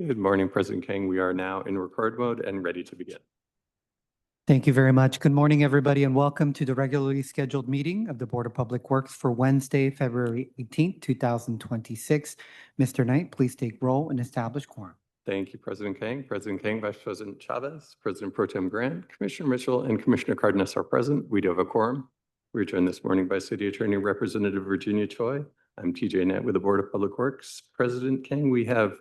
Good morning, President King. We are now in record mode and ready to begin. Thank you very much. Good morning, everybody, and welcome to the regularly scheduled meeting of the Board of Public Works for Wednesday, February 18th, 2026. Mr. Knight, please take roll and establish quorum. Thank you, President King. President King, Vice President Chavez, President Pro Tem Grant, Commissioner Mitchell, and Commissioner Cardenas are present. We do have a quorum. We're joined this morning by City Attorney Representative Virginia Choi. I'm TJ Knight with the Board of Public Works. President King, we have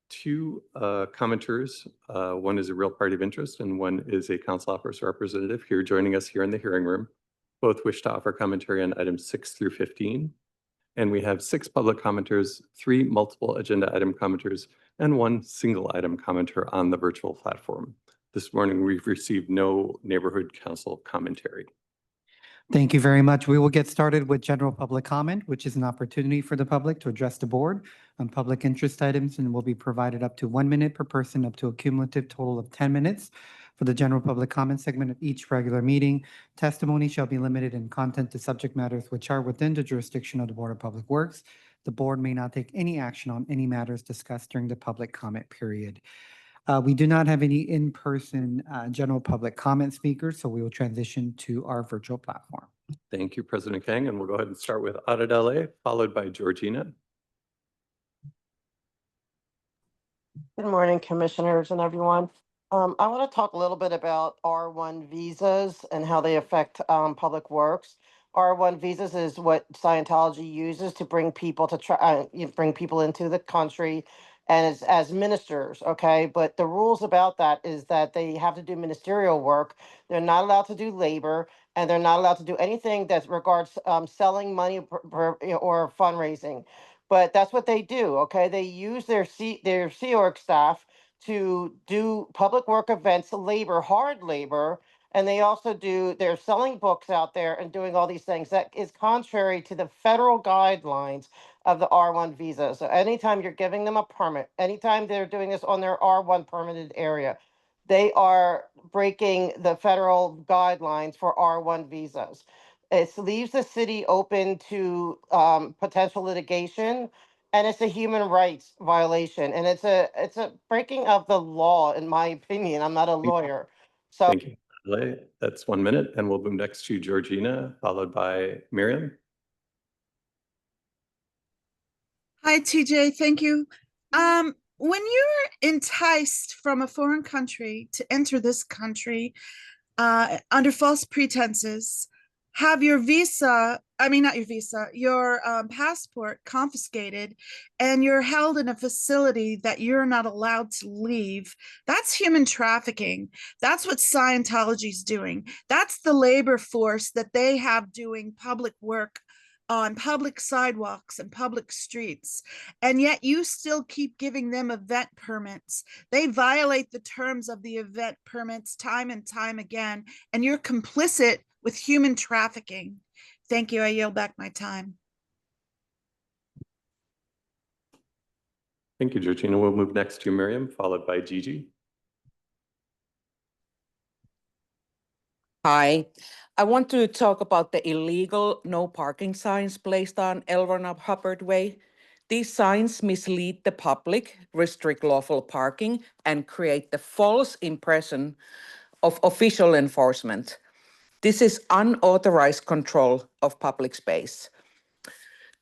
two commenters. One is a real party of interest and one is a council office representative here joining us here in the hearing room. Both wish to offer commentary on items 6 through 15. And we have 6 public commenters, 3 multiple agenda item commenters, and 1 single item commenter on the virtual platform. This morning, we've received no neighborhood council commentary. Thank you very much. We will get started with general public comment, which is an opportunity for the public to address the board on public interest items and will be provided up to 1 minute per person, up to a cumulative total of 10 minutes. For the general public comment segment of each regular meeting, testimony shall be limited in content to subject matters which are within the jurisdiction of the Board of Public Works. The board may not take any action on any matters discussed during the public comment period. We do not have any in-person general public comment speakers, so we will transition to our virtual platform. Thank you, President King. And we'll go ahead and start with Audit LA, followed by Georgina. Good morning, commissioners and everyone. I want to talk a little bit about R1 visas and how they affect public works. R1 visas is what Scientology uses to bring people bring people into the country and as ministers, okay? But the rules about that is that they have to do ministerial work. They're not allowed to do labor, and they're not allowed to do anything that regards selling money or fundraising. But that's what they do, okay? They use their Sea Org staff to do public work events, labor, hard labor, and they also they're selling books out there and doing all these things. That is contrary to the federal guidelines of the R1 visa. So anytime you're giving them a permit, anytime they're doing this on their R1 permitted area, they are breaking the federal guidelines for R1 visas. It leaves the city open to potential litigation, and it's a human rights violation, and it's a breaking of the law, in my opinion. I'm not a lawyer, so. Thank you. That's 1 minute, and we'll move next to Georgina, followed by Miriam. Hi, TJ. Thank you. When you're enticed from a foreign country to enter this country under false pretenses, have your your passport confiscated, and you're held in a facility that you're not allowed to leave, that's human trafficking. That's what Scientology's doing. That's the labor force that they have doing public work on public sidewalks and public streets, and yet you still keep giving them event permits. They violate the terms of the event permits time and time again, and you're complicit with human trafficking. Thank you. I yield back my time. Thank you, Georgina. We'll move next to Miriam, followed by Gigi. Hi, I want to talk about the illegal no parking signs placed on L. Ron Hubbard Way. These signs mislead the public, restrict lawful parking, and create the false impression of official enforcement. This is unauthorized control of public space.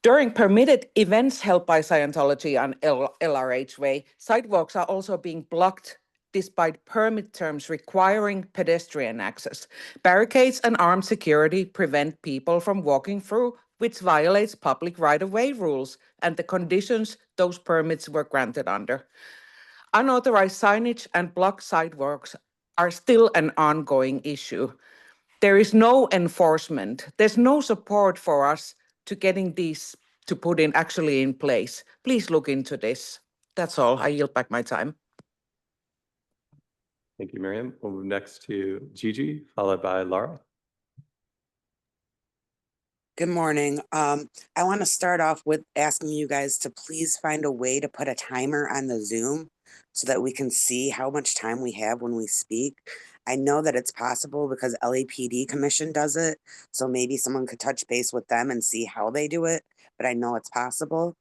During permitted events held by Scientology on LRH Way, sidewalks are also being blocked despite permit terms requiring pedestrian access. Barricades and armed security prevent people from walking through, which violates public right-of-way rules and the conditions those permits were granted under. Unauthorized signage and blocked sidewalks are still an ongoing issue. There is no enforcement. There's no support for us to getting these to put in actually in place. Please look into this. That's all. I yield back my time. Thank you, Miriam. We'll move next to Gigi, followed by Laura. Good morning. I want to start off with asking you guys to please find a way to put a timer on the Zoom so that we can see how much time we have when we speak. I know that it's possible because LAPD Commission does it, so maybe someone could touch base with them and see how they do it, but I know it's possible.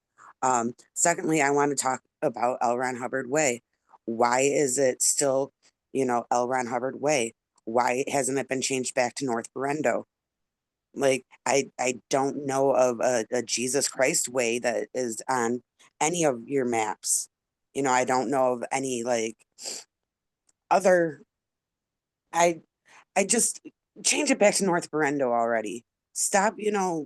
Secondly, I want to talk about L. Ron Hubbard Way. Why is it still, L. Ron Hubbard Way? Why hasn't it been changed back to North Berendo? Like, I don't know of a Jesus Christ Way that is on any of your maps. I don't know of any other. I I just change it back to North Berendo already. Stop,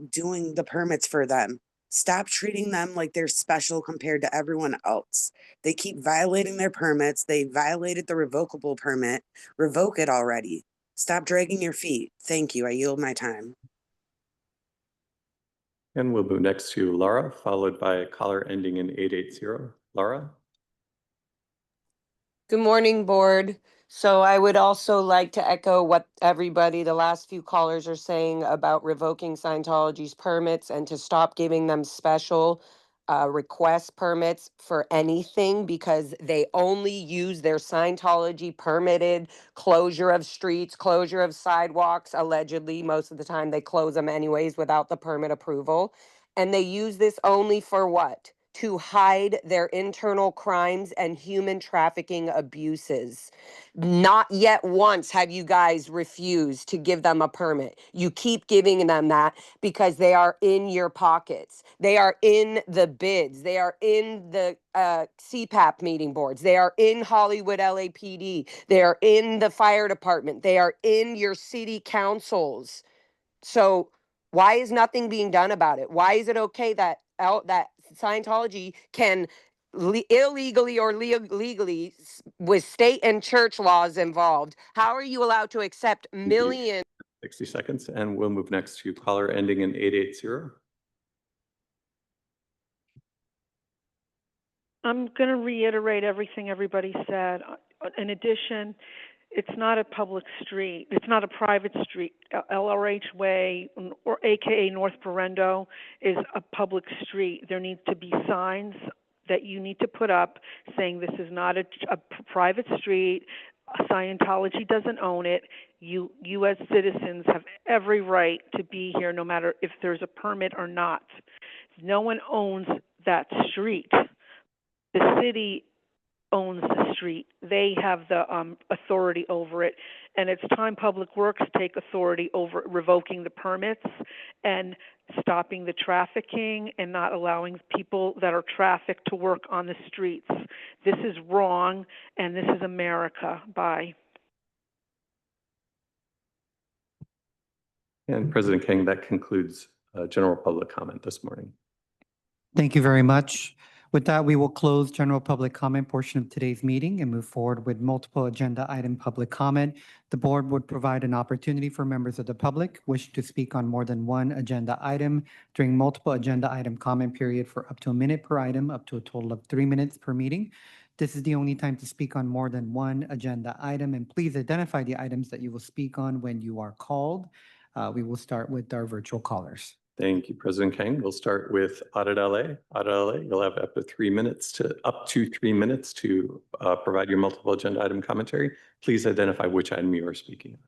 doing the permits for them. Stop treating them like they're special compared to everyone else. They keep violating their permits. They violated the revocable permit. Revoke it already. Stop dragging your feet. Thank you. I yield my time. And we'll move next to Laura, followed by a caller ending in 880. Laura? Good morning, board. So I would also like to echo what everybody, the last few callers are saying about revoking Scientology's permits and to stop giving them special request permits for anything because they only use their Scientology permitted closure of streets, closure of sidewalks. Allegedly, most of the time they close them anyways without the permit approval. And they use this only for what? To hide their internal crimes and human trafficking abuses. Not yet once have you guys refused to give them a permit. You keep giving them that because they are in your pockets. They are in the bids. They are in the CPAP meeting boards. They are in Hollywood LAPD. They are in the fire department. They are in your city councils. So why is nothing being done about it? Why is it okay that that Scientology can illegally or legally with state and church laws involved? How are you allowed to accept millions? 60 seconds, and we'll move next to caller ending in 880. I'm going to reiterate everything everybody said. In addition, it's not a public street. It's not a private street. LRH Way, or AKA North Berendo, is a public street. There needs to be signs that you need to put up saying this is not a private street. Scientology doesn't own it. You as citizens have every right to be here no matter if there's a permit or not. No one owns that street. The city owns the street. They have the authority over it. And it's time Public Works take authority over revoking the permits and stopping the trafficking and not allowing people that are trafficked to work on the streets. This is wrong, and this is America. Bye. And President King, that concludes general public comment this morning. Thank you very much. With that, we will close general public comment portion of today's meeting and move forward with multiple agenda item public comment. The board would provide an opportunity for members of the public wishing to speak on more than one agenda item during multiple agenda item comment period for up to a minute per item, up to a total of 3 minutes per meeting. This is the only time to speak on more than one agenda item, and please identify the items that you will speak on when you are called. We will start with our virtual callers. Thank you, President King. We'll start with Audit LA. Audit LA, you'll have up to 3 minutes to provide your multiple agenda item commentary. Please identify which item you are speaking on.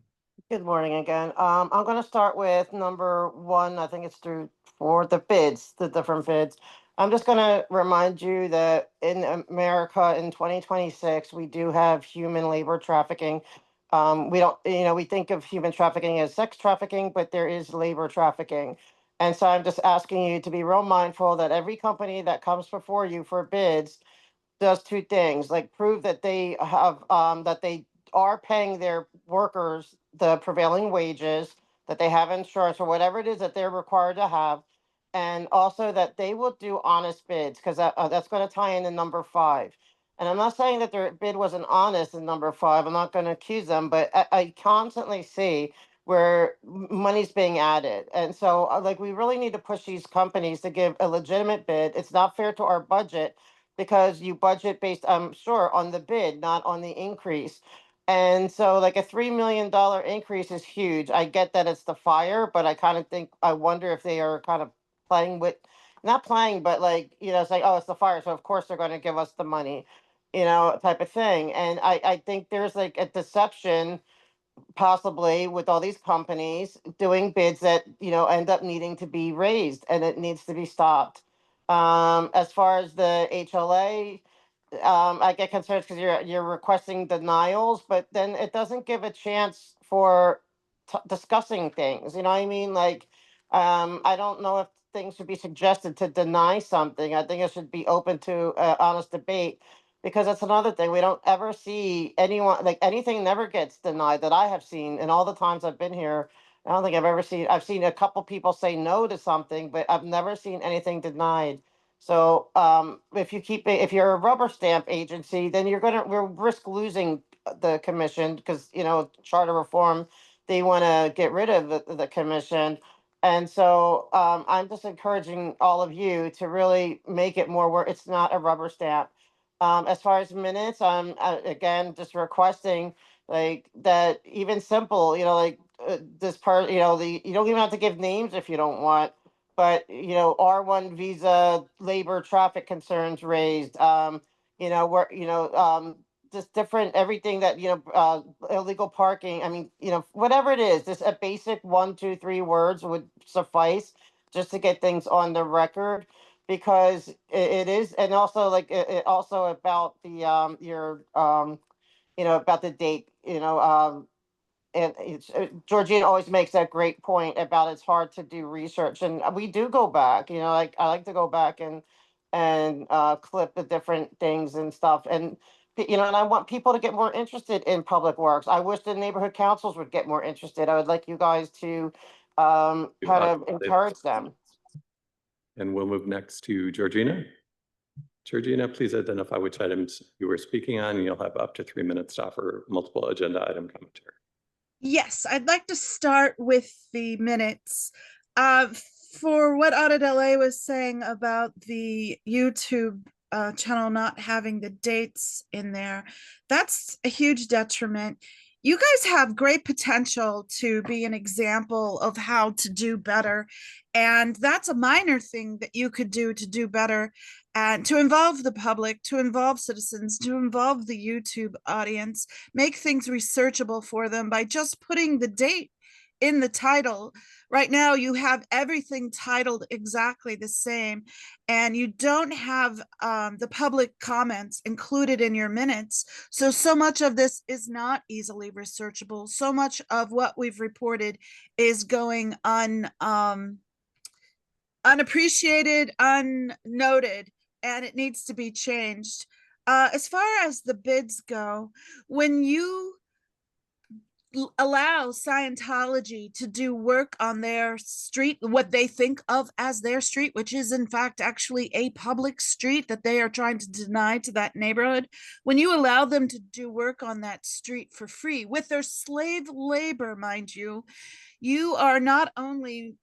Good morning again. I'm going to start with number 1. I think it's through 4, the bids, the different bids. I'm just going to remind you that in America in 2026, we do have human labor trafficking. We don't, we think of human trafficking as sex trafficking, but there is labor trafficking. And so I'm just asking you to be real mindful that every company that comes before you for bids does 2 things, like prove that they have, that they are paying their workers the prevailing wages, that they have insurance or whatever it is that they're required to have. And also that they will do honest bids, because that's going to tie into number 5. And I'm not saying that their bid wasn't honest in number 5. I'm not going to accuse them, but I constantly see where money's being added. And so like we really need to push these companies to give a legitimate bid. It's not fair to our budget because you budget based, I'm sure, on the bid, not on the increase. And so like a $3 million increase is huge. I get that it's the fire, but I kind of think, I wonder if they are kind of playing with, not playing, but like, it's like, oh, it's the fire. So of course they're going to give us the money, type of thing. And I think there's like a deception possibly with all these companies doing bids that, end up needing to be raised, and it needs to be stopped. As far as the HLA, I get concerned because you're requesting denials, but then it doesn't give a chance for discussing things. You know what I mean? Like, I don't know if things should be suggested to deny something. I think it should be open to honest debate, because that's another thing. We don't ever see anyone, like, anything never gets denied that I have seen in all the times I've been here. I don't think I've seen a couple people say no to something, but I've never seen anything denied. So if you're a rubber stamp agency, then we'll risk losing the commission, because, charter reform, they want to get rid of the commission. And so I'm just encouraging all of you to really make it more where it's not a rubber stamp. As far as minutes, I'm again just requesting, like, that even simple, like, this part, you don't even have to give names if you don't want, but, R1 visa, labor, traffic concerns raised, where, just different, everything that, illegal parking. I mean, whatever it is, just a basic 1, 2, 3 words would suffice just to get things on the record, because it is. And also, like, it also about the, about the date, and Georgina always makes that great point about it's hard to do research, and we do go back. Like, I like to go back and clip the different things and stuff, and and I want people to get more interested in public works. I wish the neighborhood councils would get more interested. I would like you guys to kind of encourage them. And we'll move next to Georgina. Georgina, please identify which items you were speaking on, and you'll have up to 3 minutes to offer multiple agenda item commentary. Yes, I'd like to start with the minutes. For what Audit LA was saying about the YouTube channel not having the dates in there, that's a huge detriment. You guys have great potential to be an example of how to do better. And that's a minor thing that you could do to do better, and to involve the public, to involve citizens, to involve the YouTube audience, make things researchable for them by just putting the date in the title. Right now, you have everything titled exactly the same, and you don't have the public comments included in your minutes. So much of this is not easily researchable. So much of what we've reported is going unappreciated, unnoted, and it needs to be changed. As far as the bids go, when you allow Scientology to do work on their street, what they think of as their street, which is in fact actually a public street that they are trying to deny to that neighborhood, when you allow them to do work on that street for free with their slave labor, mind you, you are not only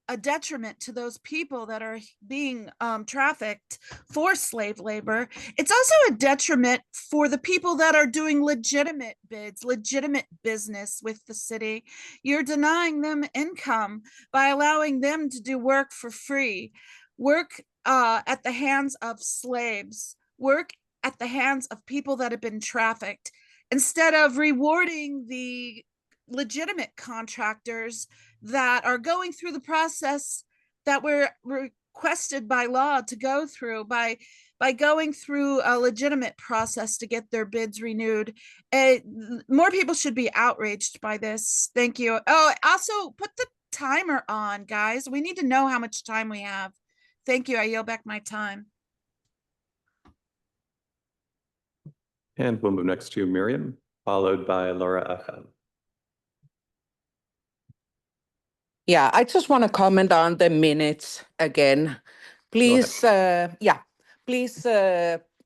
a detriment to those people that are being trafficked for slave labor, it's also a detriment for the people that are doing legitimate bids, legitimate business with the city. You're denying them income by allowing them to do work for free, work at the hands of slaves, work at the hands of people that have been trafficked, instead of rewarding the legitimate contractors that are going through the process that we're requested by law to go through, by going through a legitimate process to get their bids renewed. More people should be outraged by this. Thank you. Oh, also put the timer on, guys. We need to know how much time we have. Thank you. I yield back my time. And we'll move next to Miriam, followed by Laura Acham. Yeah, I just want to comment on the minutes again. Please, please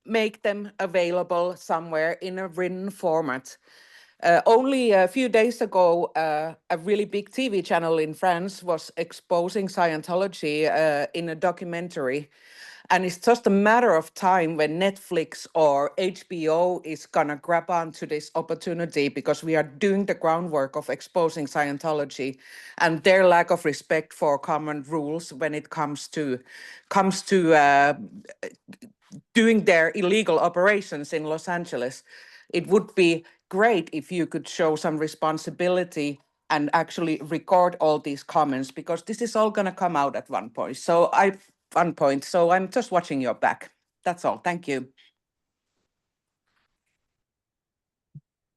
make them available somewhere in a written format. Only a few days ago, a really big TV channel in France was exposing Scientology in a documentary. And it's just a matter of time when Netflix or HBO is going to grab onto this opportunity, because we are doing the groundwork of exposing Scientology and their lack of respect for common rules when it comes to doing their illegal operations in Los Angeles. It would be great if you could show some responsibility and actually record all these comments, because this is all going to come out at one point. So I fun point. So I'm just watching your back. That's all. Thank you.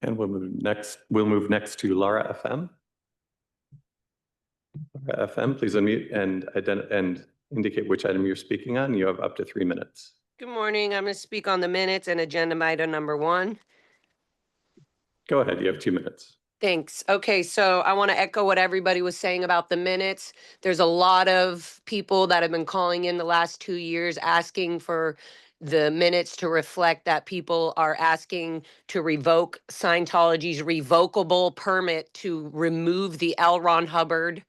And we'll move next to Laura FM. Laura FM, please unmute and indicate which item you're speaking on. You have up to 3 minutes. Good morning. I'm going to speak on the minutes and agenda item number 1. Go ahead, you have 2 minutes. Thanks. Okay, so I want to echo what everybody was saying about the minutes. There's a lot of people that have been calling in the last 2 years asking for the minutes to reflect that people are asking to revoke Scientology's revocable permit to remove the L. Ron Hubbard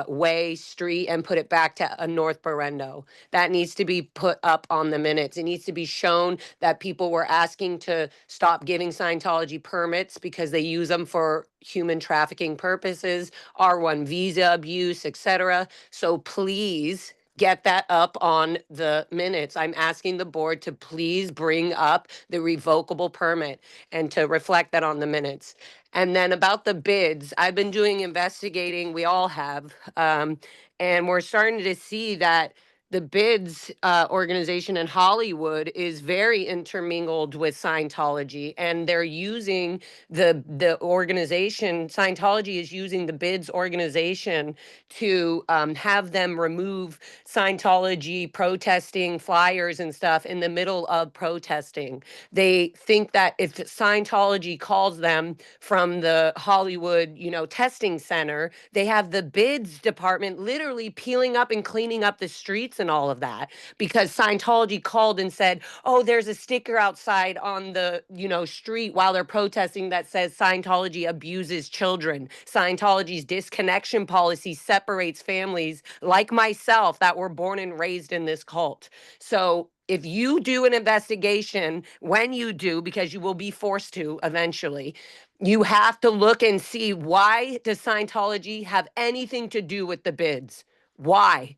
way, street, and put it back to North Berendo. That needs to be put up on the minutes. It needs to be shown that people were asking to stop giving Scientology permits because they use them for human trafficking purposes, R1 visa abuse, etc. So please get that up on the minutes. I'm asking the board to please bring up the revocable permit and to reflect that on the minutes. And then about the bids, I've been doing investigating, we all have, and we're starting to see that the bids organization in Hollywood is very intermingled with Scientology, and they're using the organization, Scientology is using the bids organization to have them remove Scientology protesting flyers and stuff in the middle of protesting. They think that if Scientology calls them from the Hollywood, testing center, they have the bids department literally peeling up and cleaning up the streets and all of that because Scientology called and said, oh, there's a sticker outside on the, street while they're protesting that says Scientology abuses children. Scientology's disconnection policy separates families like myself that were born and raised in this cult. So if you do an investigation, when you do, because you will be forced to eventually, you have to look and see, why does Scientology have anything to do with the bids? Why?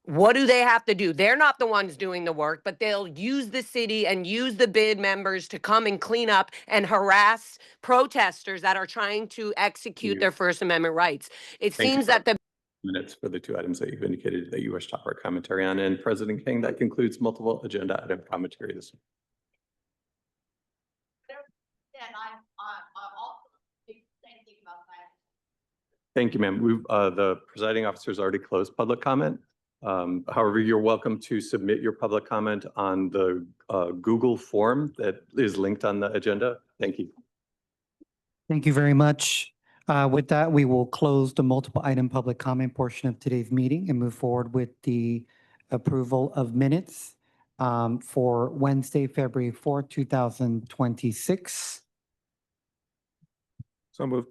What do they have to do? They're not the ones doing the work, but they'll use the city and use the bid members to come and clean up and harass protesters that are trying to execute their First Amendment rights. It Thank you. seems that the Minutes for the 2 items that you've indicated that you wish to offer commentary on. And President King, that concludes multiple agenda item commentary this week. Thank you, ma'am. The presiding officer has already closed public comment. However, you're welcome to submit your public comment on the Google form that is linked on the agenda. Thank you. Thank you very much. With that, we will close the multiple item public comment portion of today's meeting and move forward with the approval of minutes for Wednesday, February 4th, 2026. So moved.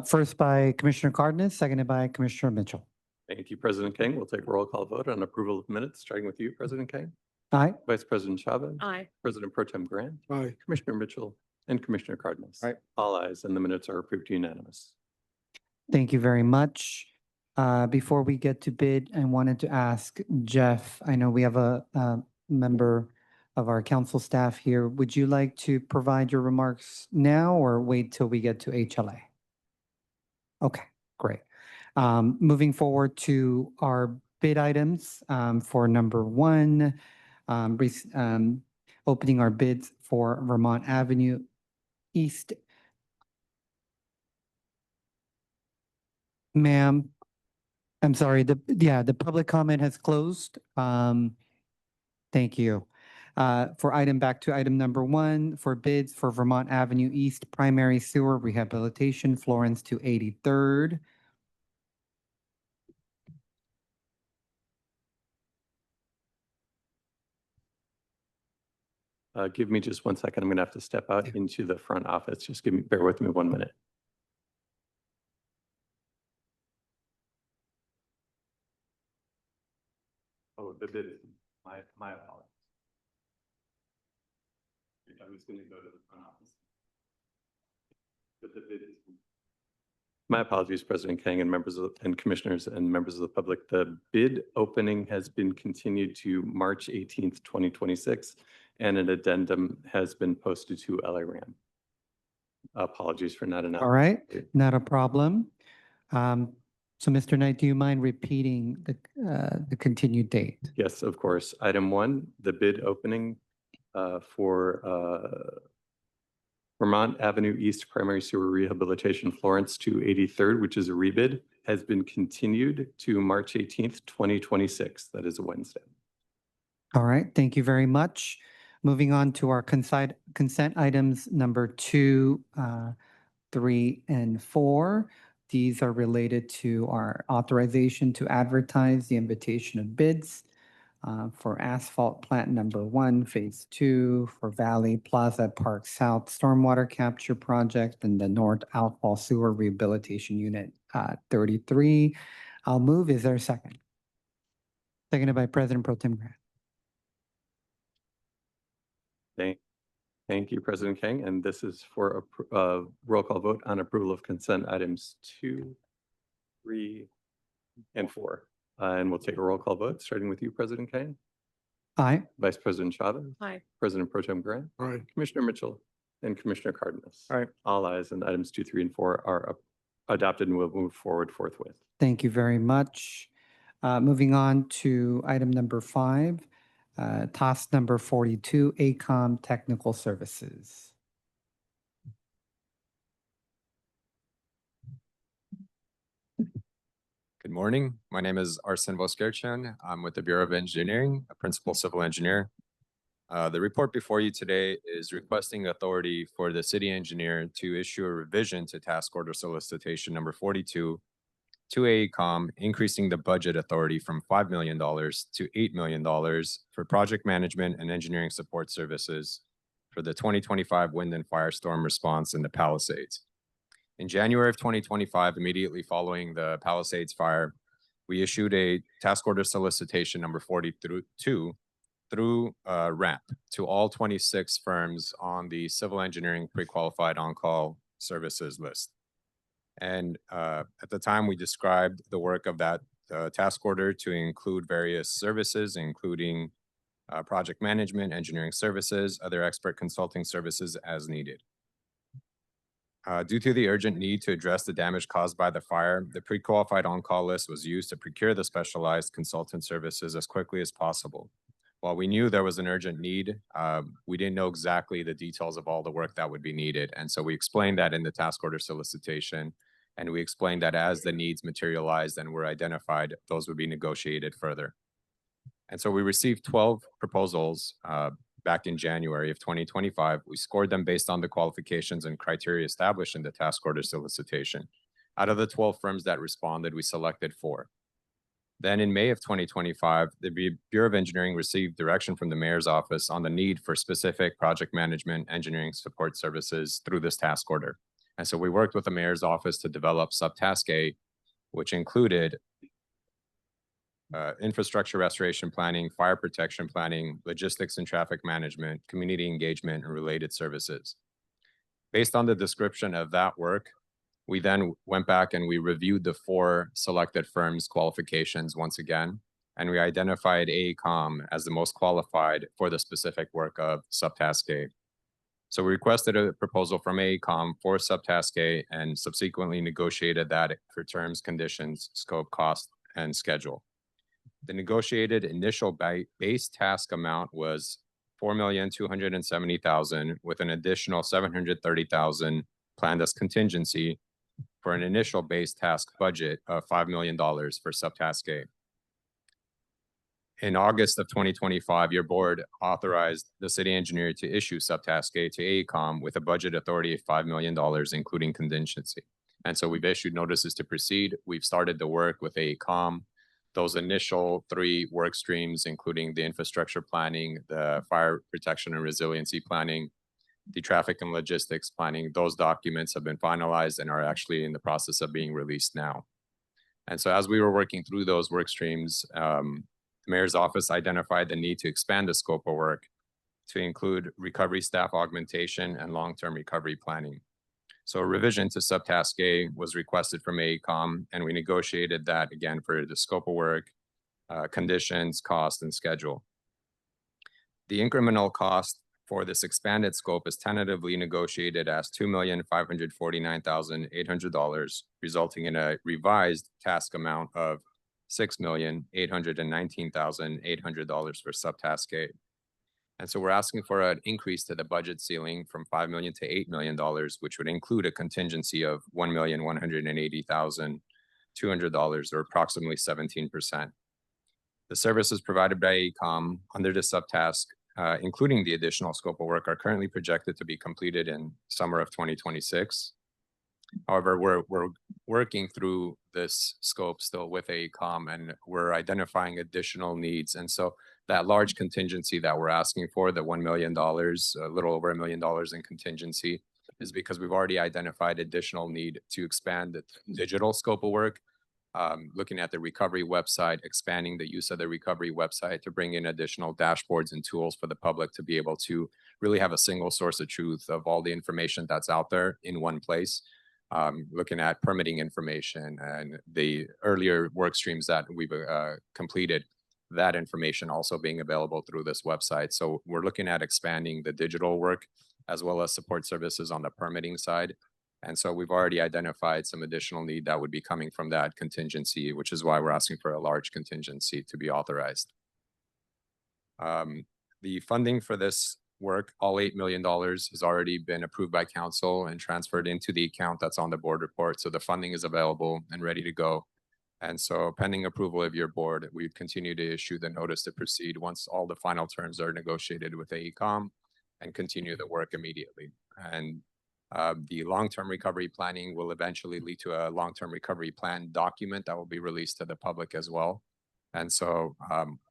First by Commissioner Cardenas, seconded by Commissioner Mitchell. Thank you, President King. We'll take a roll call vote on approval of minutes, starting with you, President King. Aye. Vice President Chavez. Aye. President Pro Tem Grant. Aye. Commissioner Mitchell and Commissioner Cardenas. Aye. All ayes, and the minutes are approved unanimous. Thank you very much. Before we get to bid, I wanted to ask Jeff, I know we have a member of our council staff here. Would you like to provide your remarks now or wait till we get to HLA? Okay, great. Moving forward to our bid items for number 1, opening our bids for Vermont Avenue East. Ma'am, I'm sorry, the public comment has closed. Thank you. Back to item number 1 for bids for Vermont Avenue East Primary Sewer Rehabilitation, Florence to 83rd. Give me just 1 second. I'm going to have to step out into the front office. Just bear with me 1 minute. Oh, the bid is my apologies. I was going to go to the front office. But the bid is. My apologies, President King and and commissioners and members of the public. The bid opening has been continued to March 18th, 2026, and an addendum has been posted to LARAM. Apologies for not announcing. All right, not a problem. So Mr. Knight, do you mind repeating the continued date? Yes, of course. Item 1, the bid opening for Vermont Avenue East Primary Sewer Rehabilitation Florence to 83rd, which is a rebid, has been continued to March 18th, 2026. That is a Wednesday. All right, thank you very much. Moving on to our consent items number 2, 3, and 4. These are related to our authorization to advertise the invitation of bids for asphalt plant number 1, phase 2, for Valley Plaza Park South Stormwater Capture Project and the North Outfall Sewer Rehabilitation Unit 33. I'll move. Is there a second? Seconded by President Pro Tem Grant. Thank you, President Kang. And this is for a roll call vote on approval of consent items 2, 3, and 4. And we'll take a roll call vote, starting with you, President Kang, Aye. Vice President Chavez, Aye. President Pro Tem Grant, Aye. Commissioner Mitchell, and Commissioner Cardenas. Aye. All ayes, and items 2, 3, and 4 are adopted and will move forward forthwith. Thank you very much. Moving on to item number 5, task number 42, AECOM Technical Services. Good morning. My name is Arsen Voskerchian. I'm with the Bureau of Engineering, a principal civil engineer. The report before you today is requesting authority for the city engineer to issue a revision to task order solicitation number 42 to AECOM, increasing the budget authority from $5 million to $8 million for project management and engineering support services for the 2025 wind and firestorm response in the Palisades. In January of 2025, immediately following the Palisades fire, we issued a task order solicitation number 42 through RAMP to all 26 firms on the civil engineering pre-qualified on-call services list. And at the time, we described the work of that task order to include various services, including project management, engineering services, other expert consulting services as needed. Due to the urgent need to address the damage caused by the fire, the pre-qualified on-call list was used to procure the specialized consultant services as quickly as possible. While we knew there was an urgent need, we didn't know exactly the details of all the work that would be needed. And so we explained that in the task order solicitation, and we explained that as the needs materialized and were identified, those would be negotiated further. And so we received 12 proposals back in January of 2025. We scored them based on the qualifications and criteria established in the task order solicitation. Out of the 12 firms that responded, we selected 4. Then in May of 2025, the Bureau of Engineering received direction from the mayor's office on the need for specific project management engineering support services through this task order. And so we worked with the mayor's office to develop subtask A, which included infrastructure restoration planning, fire protection planning, logistics and traffic management, community engagement, and related services. Based on the description of that work, we then went back and we reviewed the 4 selected firms' qualifications once again, and we identified AECOM as the most qualified for the specific work of subtask A. So we requested a proposal from AECOM for subtask A and subsequently negotiated that for terms, conditions, scope, cost, and schedule. The negotiated initial base task amount was $4,270,000 with an additional $730,000 planned as contingency for an initial base task budget of $5 million for subtask A. In August of 2025, your board authorized the city engineer to issue subtask A to AECOM with a budget authority of $5 million, including contingency. And so we've issued notices to proceed. We've started the work with AECOM. Those initial 3 work streams, including the infrastructure planning, the fire protection and resiliency planning, the traffic and logistics planning, those documents have been finalized and are actually in the process of being released now. And so as we were working through those work streams, the mayor's office identified the need to expand the scope of work to include recovery staff augmentation and long-term recovery planning. So a revision to subtask A was requested from AECOM, and we negotiated that again for the scope of work, conditions, cost, and schedule. The incremental cost for this expanded scope is tentatively negotiated as $2,549,800, resulting in a revised task amount of $6,819,800 for subtask A. And so we're asking for an increase to the budget ceiling from $5 million to $8 million, which would include a contingency of $1,180,200, or approximately 17%. The services provided by AECOM under the subtask, including the additional scope of work, are currently projected to be completed in summer of 2026. However, we're working through this scope still with AECOM, and we're identifying additional needs. And so that large contingency that we're asking for, the $1 million, a little over $1 million in contingency, is because we've already identified additional need to expand the digital scope of work, looking at the recovery website, expanding the use of the recovery website to bring in additional dashboards and tools for the public to be able to really have a single source of truth of all the information that's out there in one place. Looking at permitting information and the earlier work streams that we've completed, that information also being available through this website. So we're looking at expanding the digital work as well as support services on the permitting side. And so we've already identified some additional need that would be coming from that contingency, which is why we're asking for a large contingency to be authorized. The funding for this work, all $8 million, has already been approved by council and transferred into the account that's on the board report. So the funding is available and ready to go. And so pending approval of your board, we continue to issue the notice to proceed once all the final terms are negotiated with AECOM, and continue the work immediately. And the long-term recovery planning will eventually lead to a long-term recovery plan document that will be released to the public as well. And so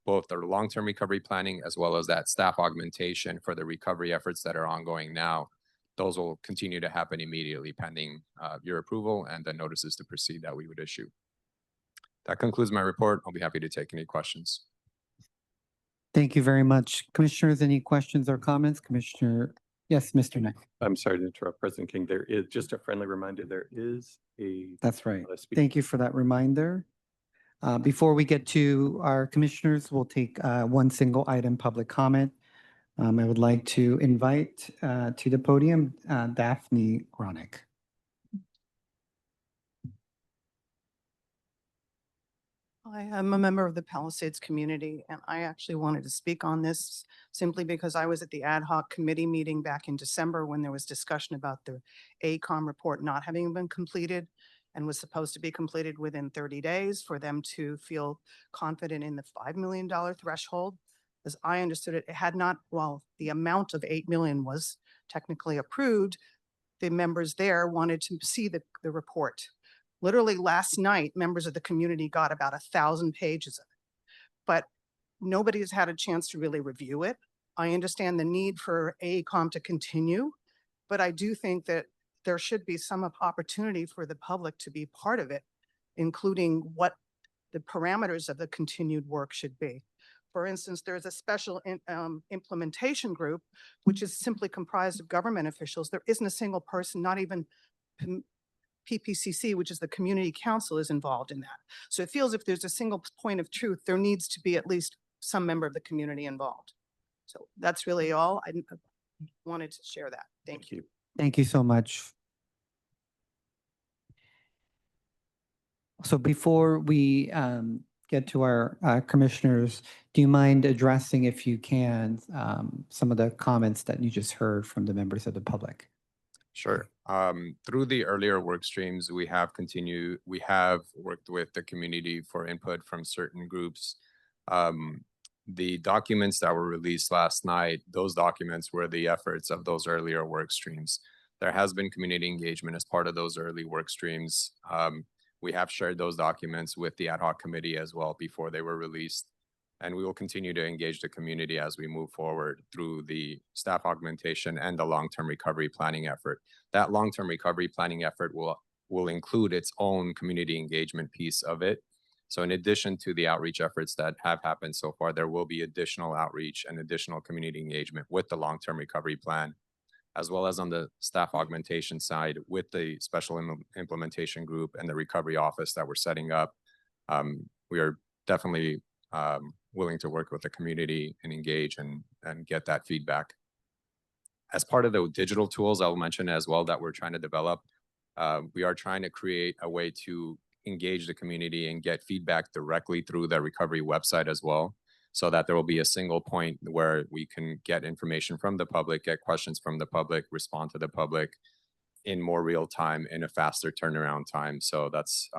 both the long-term recovery planning as well as that staff augmentation for the recovery efforts that are ongoing now, those will continue to happen immediately pending your approval and the notices to proceed that we would issue. That concludes my report. I'll be happy to take any questions. Thank you very much. Commissioners, any questions or comments? Commissioner, yes, Mr. Knight. I'm sorry to interrupt, President King. There is just a friendly reminder. There is a. That's right. speaker. Thank you for that reminder. Before we get to our commissioners, we'll take one single item public comment. I would like to invite to the podium Daphne Gronick. I am a member of the Palisades community, and I actually wanted to speak on this simply because I was at the ad hoc committee meeting back in December when there was discussion about the AECOM report not having been completed and was supposed to be completed within 30 days for them to feel confident in the $5 million threshold. As I understood it, it had not, while the amount of $8 million was technically approved, the members there wanted to see the report. Literally last night, members of the community got about 1,000 pages of it, but nobody has had a chance to really review it. I understand the need for AECOM to continue, but I do think that there should be some opportunity for the public to be part of it, including what the parameters of the continued work should be. For instance, there's a special implementation group, which is simply comprised of government officials. There isn't a single person, not even PPCC, which is the community council, is involved in that. So it feels if there's a single point of truth, there needs to be at least some member of the community involved. So that's really all. I wanted to share that. Thank you. Thank you so much. So before we get to our commissioners, do you mind addressing, if you can, some of the comments that you just heard from the members of the public? Sure. Through the earlier work streams, we have worked with the community for input from certain groups. The documents that were released last night, those documents were the efforts of those earlier work streams. There has been community engagement as part of those early work streams. We have shared those documents with the ad hoc committee as well before they were released. And we will continue to engage the community as we move forward through the staff augmentation and the long-term recovery planning effort. That long-term recovery planning effort will include its own community engagement piece of it. So in addition to the outreach efforts that have happened so far, there will be additional outreach and additional community engagement with the long-term recovery plan, as well as on the staff augmentation side with the special implementation group and the recovery office that we're setting up. We are definitely willing to work with the community and engage and get that feedback. As part of the digital tools, I'll mention as well that we're trying to develop, we are trying to create a way to engage the community and get feedback directly through the recovery website as well, so that there will be a single point where we can get information from the public, get questions from the public, respond to the public in more real time, in a faster turnaround time. So that's,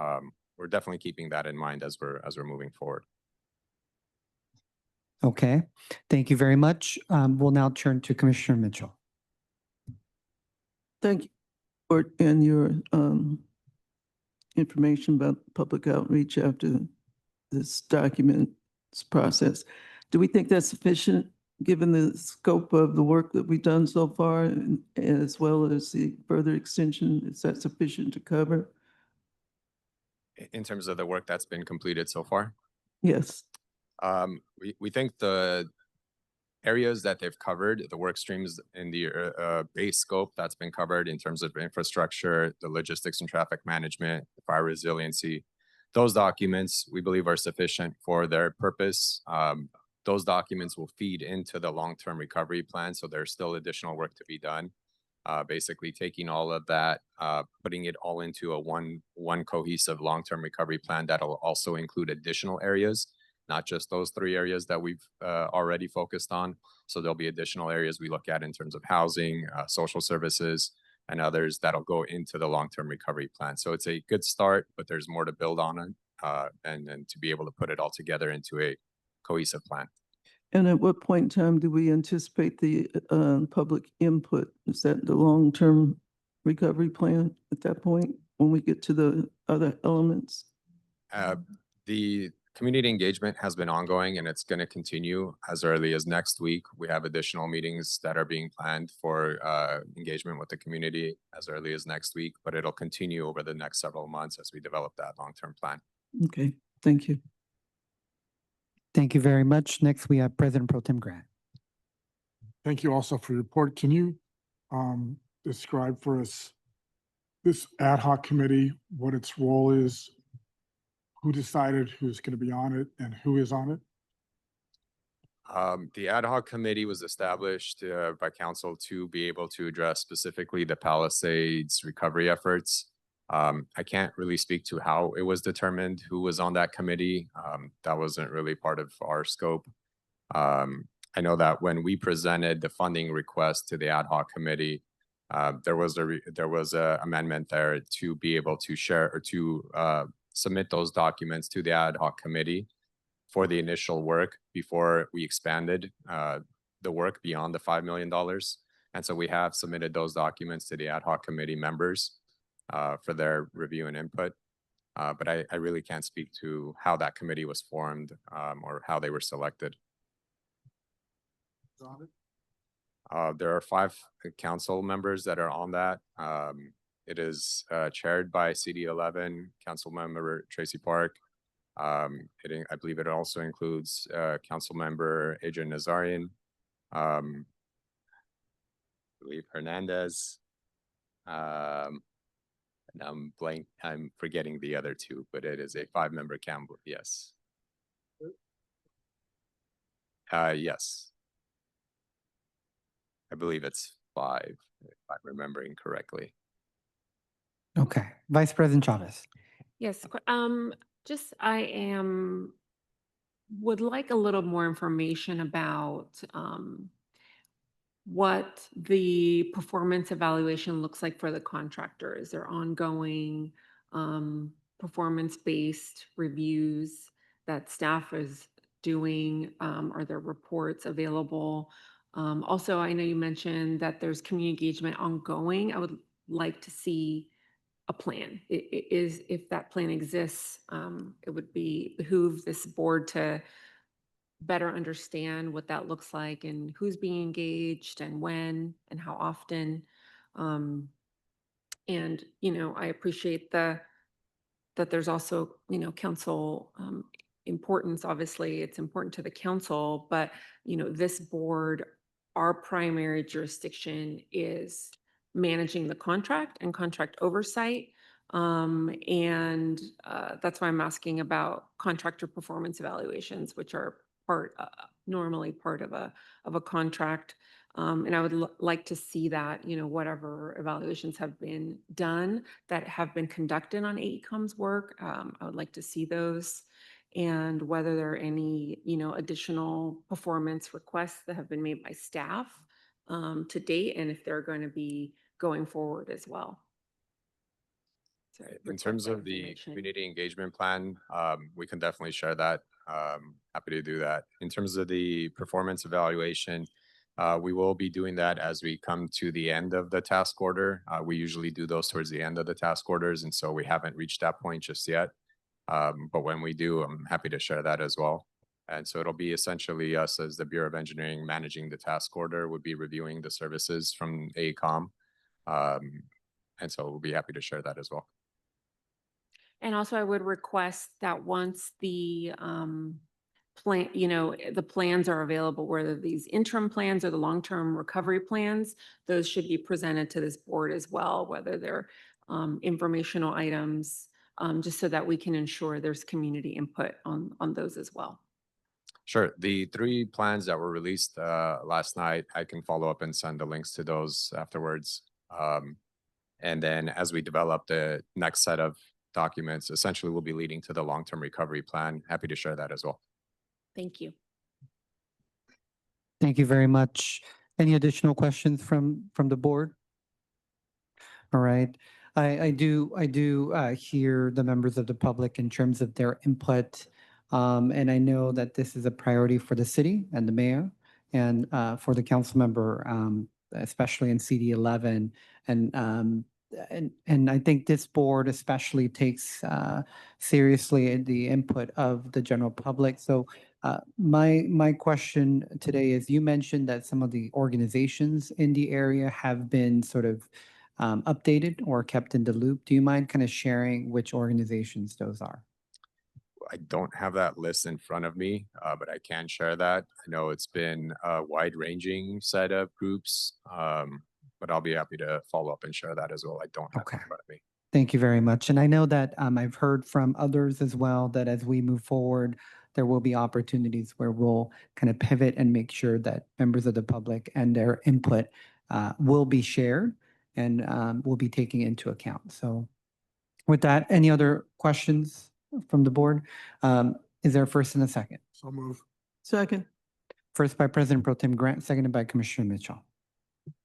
we're definitely keeping that in mind as we're moving forward. Okay, thank you very much. We'll now turn to Commissioner Mitchell. Thank you for and your information about public outreach after this document's process. Do we think that's sufficient, given the scope of the work that we've done so far, and as well as the further extension? Is that sufficient to cover? In terms of the work that's been completed so far, Yes. we think the areas that they've covered, the work streams in the base scope that's been covered in terms of infrastructure, the logistics and traffic management, fire resiliency, those documents we believe are sufficient for their purpose. Those documents will feed into the long-term recovery plan, so there's still additional work to be done. Basically taking all of that, putting it all into a one cohesive long-term recovery plan that'll also include additional areas, not just those 3 areas that we've already focused on. So there'll be additional areas we look at in terms of housing, social services, and others that'll go into the long-term recovery plan. So it's a good start, but there's more to build on it, and to be able to put it all together into a cohesive plan. And at what point in time do we anticipate the public input? Is that the long-term recovery plan at that point, when we get to the other elements? The community engagement has been ongoing, and it's going to continue as early as next week. We have additional meetings that are being planned for engagement with the community as early as next week, but it'll continue over the next several months as we develop that long-term plan. Okay, thank you. Thank you very much. Next, we have President Pro Tem Grant. Thank you also for your report. Can you describe for us this ad hoc committee, what its role is, who decided who's going to be on it, and who is on it? The ad hoc committee was established by council to be able to address specifically the Palisades recovery efforts. I can't really speak to how it was determined who was on that committee. That wasn't really part of our scope. I know that when we presented the funding request to the ad hoc committee, there was a amendment there to be able to share or to submit those documents to the ad hoc committee for the initial work before we expanded the work beyond the $5 million. And so we have submitted those documents to the ad hoc committee members for their review and input. But I really can't speak to how that committee was formed or how they were selected. There are 5 council members that are on that. It is chaired by CD11 Council Member Tracy Park. I believe it also includes Council Member Adrian Nazarian, I believe Hernandez, and I'm forgetting the other 2, but it is a 5-member council. Yes. Yes. I believe it's 5, if I'm remembering correctly. Okay, Vice President Chavez. Yes, would like a little more information about what the performance evaluation looks like for the contractor. Is there ongoing performance-based reviews that staff is doing? Are there reports available? Also, I know you mentioned that there's community engagement ongoing. I would like to see a plan. If that plan exists, it would behoove this board to better understand what that looks like and who's being engaged and when and how often. And, I appreciate that there's also, council importance. Obviously, it's important to the council, but, this board, our primary jurisdiction is managing the contract and contract oversight. And that's why I'm asking about contractor performance evaluations, which are normally part of a contract. And I would like to see that, you know, whatever evaluations have been done that have been conducted on AECOM's work, I would like to see those. And whether there are any, you know, additional performance requests that have been made by staff to date, and if they're going to be going forward as well. So I'd In request terms that of the information. community engagement plan, we can definitely share that. Happy to do that. In terms of the performance evaluation, we will be doing that as we come to the end of the task order. We usually do those towards the end of the task orders, and so we haven't reached that point just yet. But when we do, I'm happy to share that as well. And so it'll be essentially us as the Bureau of Engineering managing the task order, would be reviewing the services from AECOM. And so we'll be happy to share that as well. And also I would request that once the plan, you know, the plans are available, whether these interim plans or the long-term recovery plans, those should be presented to this board as well, whether they're informational items, just so that we can ensure there's community input on those as well. Sure. The 3 plans that were released last night, I can follow up and send the links to those afterwards. And then as we develop the next set of documents, essentially will be leading to the long-term recovery plan. Happy to share that as well. Thank you. Thank you very much. Any additional questions from the board? All right. I do hear the members of the public in terms of their input. And I know that this is a priority for the city and the mayor and for the council member, especially in CD 11. And I think this board especially takes seriously the input of the general public. So my question today is, you mentioned that some of the organizations in the area have been sort of updated or kept in the loop. Do you mind kind of sharing which organizations those are? I don't have that list in front of me, but I can share that. I know it's been a wide-ranging set of groups, but I'll be happy to follow up and share that as well. I don't have it in front of me. Thank you very much. And I know that I've heard from others as well that as we move forward, there will be opportunities where we'll kind of pivot and make sure that members of the public and their input will be shared and will be taken into account. So with that, any other questions from the board? Is there a first and a second? So move. Second. First by President Pro Tem Grant, seconded by Commissioner Mitchell.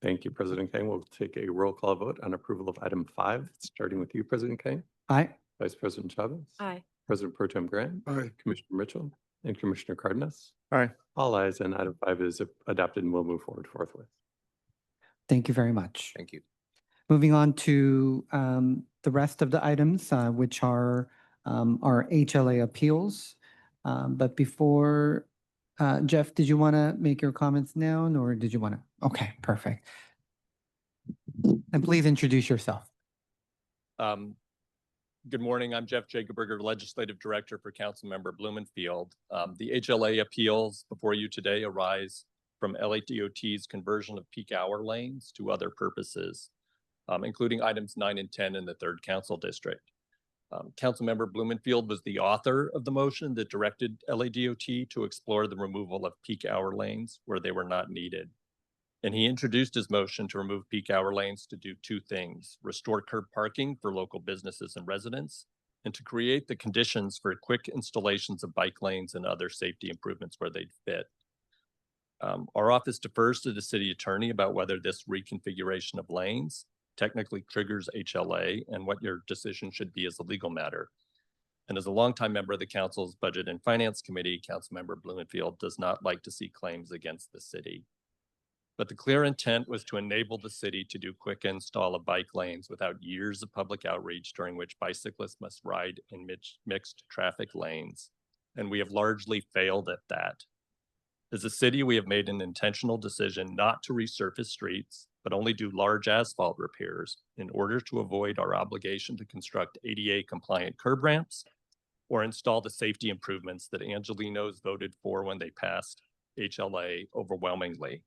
Thank you, President Kang. We'll take a roll call vote on approval of item 5, starting with you, President Kang, Aye. Vice President Chavez, Aye. President Pro Tem Grant, Aye. Commissioner Mitchell, and Commissioner Cardenas. Aye. All ayes, and item 5 is adopted and will move forward forthwith. Thank you very much. Thank you. Moving on to the rest of the items, which are our HLA appeals. But before, Jeff, did you want to make your comments now, or did you want to? Okay, perfect. And please introduce yourself. Good morning. I'm Jeff Jacoberger, Legislative Director for Councilmember Blumenfield. The HLA appeals before you today arise from LADOT's conversion of peak hour lanes to other purposes, including items 9 and 10 in the 3rd Council District. Councilmember Blumenfield was the author of the motion that directed LADOT to explore the removal of peak hour lanes where they were not needed. And he introduced his motion to remove peak hour lanes to do 2 things: restore curb parking for local businesses and residents, and to create the conditions for quick installations of bike lanes and other safety improvements where they'd fit. Our office defers to the city attorney about whether this reconfiguration of lanes technically triggers HLA and what your decision should be as a legal matter. And as a longtime member of the council's Budget and Finance Committee, Councilmember Blumenfield does not like to see claims against the city. But the clear intent was to enable the city to do quick install of bike lanes without years of public outreach during which bicyclists must ride in mixed traffic lanes. And we have largely failed at that. As a city, we have made an intentional decision not to resurface streets, but only do large asphalt repairs in order to avoid our obligation to construct ADA compliant curb ramps or install the safety improvements that Angelenos voted for when they passed HLA overwhelmingly.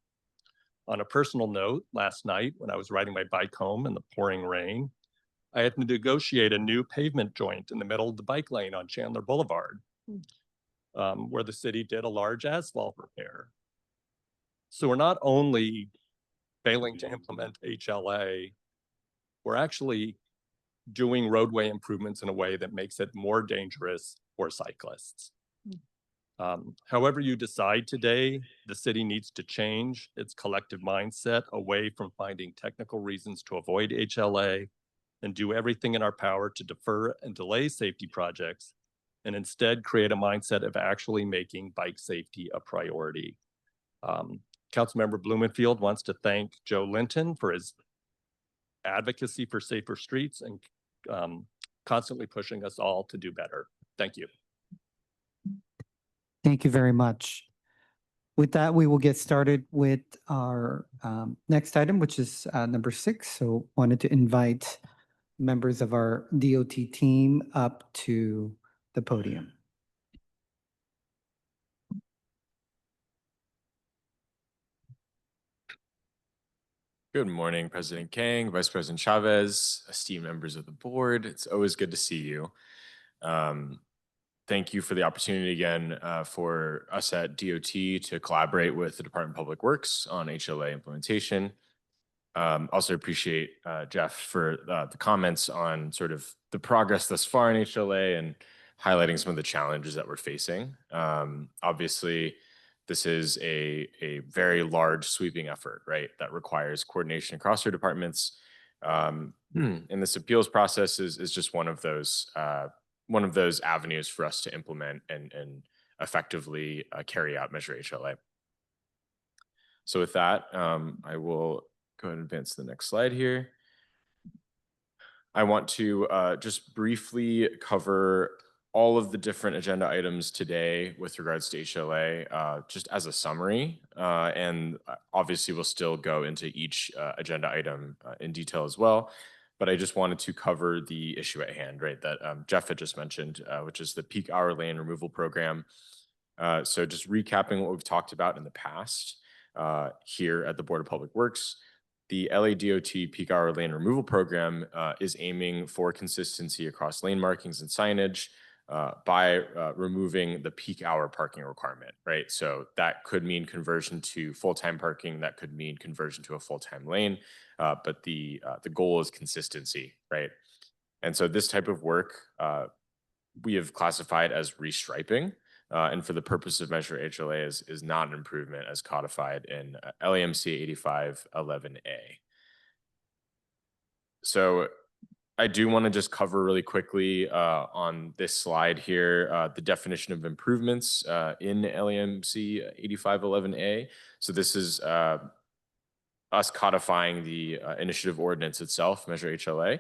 On a personal note, last night when I was riding my bike home in the pouring rain, I had to negotiate a new pavement joint in the middle of the bike lane on Chandler Boulevard, where the city did a large asphalt repair. So we're not only failing to implement HLA, we're actually doing roadway improvements in a way that makes it more dangerous for cyclists. However you decide today, the city needs to change its collective mindset away from finding technical reasons to avoid HLA and do everything in our power to defer and delay safety projects, and instead create a mindset of actually making bike safety a priority. Councilmember Blumenfield wants to thank Joe Linton for his advocacy for safer streets and constantly pushing us all to do better. Thank you. Thank you very much. With that, we will get started with our next item, which is number 6. So wanted to invite members of our DOT team up to the podium. Good morning, President Kang, Vice President Chavez, esteemed members of the board. It's always good to see you. Thank you for the opportunity again for us at DOT to collaborate with the Department of Public Works on HLA implementation. Also appreciate Jeff for the comments on sort of the progress thus far in HLA and highlighting some of the challenges that we're facing. Obviously, this is a very large sweeping effort, right? That requires coordination across our departments. And this appeals process is just one of those avenues for us to implement and effectively carry out Measure HLA. So with that, I will go ahead and advance to the next slide here. I want to just briefly cover all of the different agenda items today with regards to HLA, just as a summary. And obviously we'll still go into each agenda item in detail as well. But I just wanted to cover the issue at hand, right, that Jeff had just mentioned, which is the peak hour lane removal program. So just recapping what we've talked about in the past here at the Board of Public Works, the LA DOT peak hour lane removal program is aiming for consistency across lane markings and signage by removing the peak hour parking requirement, right? So that could mean conversion to full-time parking, that could mean conversion to a full-time lane, but the goal is consistency, right? And so this type of work we have classified as restriping, and for the purpose of Measure HLA is not an improvement as codified in LAMC 8511A. So I do want to just cover really quickly on this slide here the definition of improvements in LAMC 8511A. So this is us codifying the initiative ordinance itself, Measure HLA.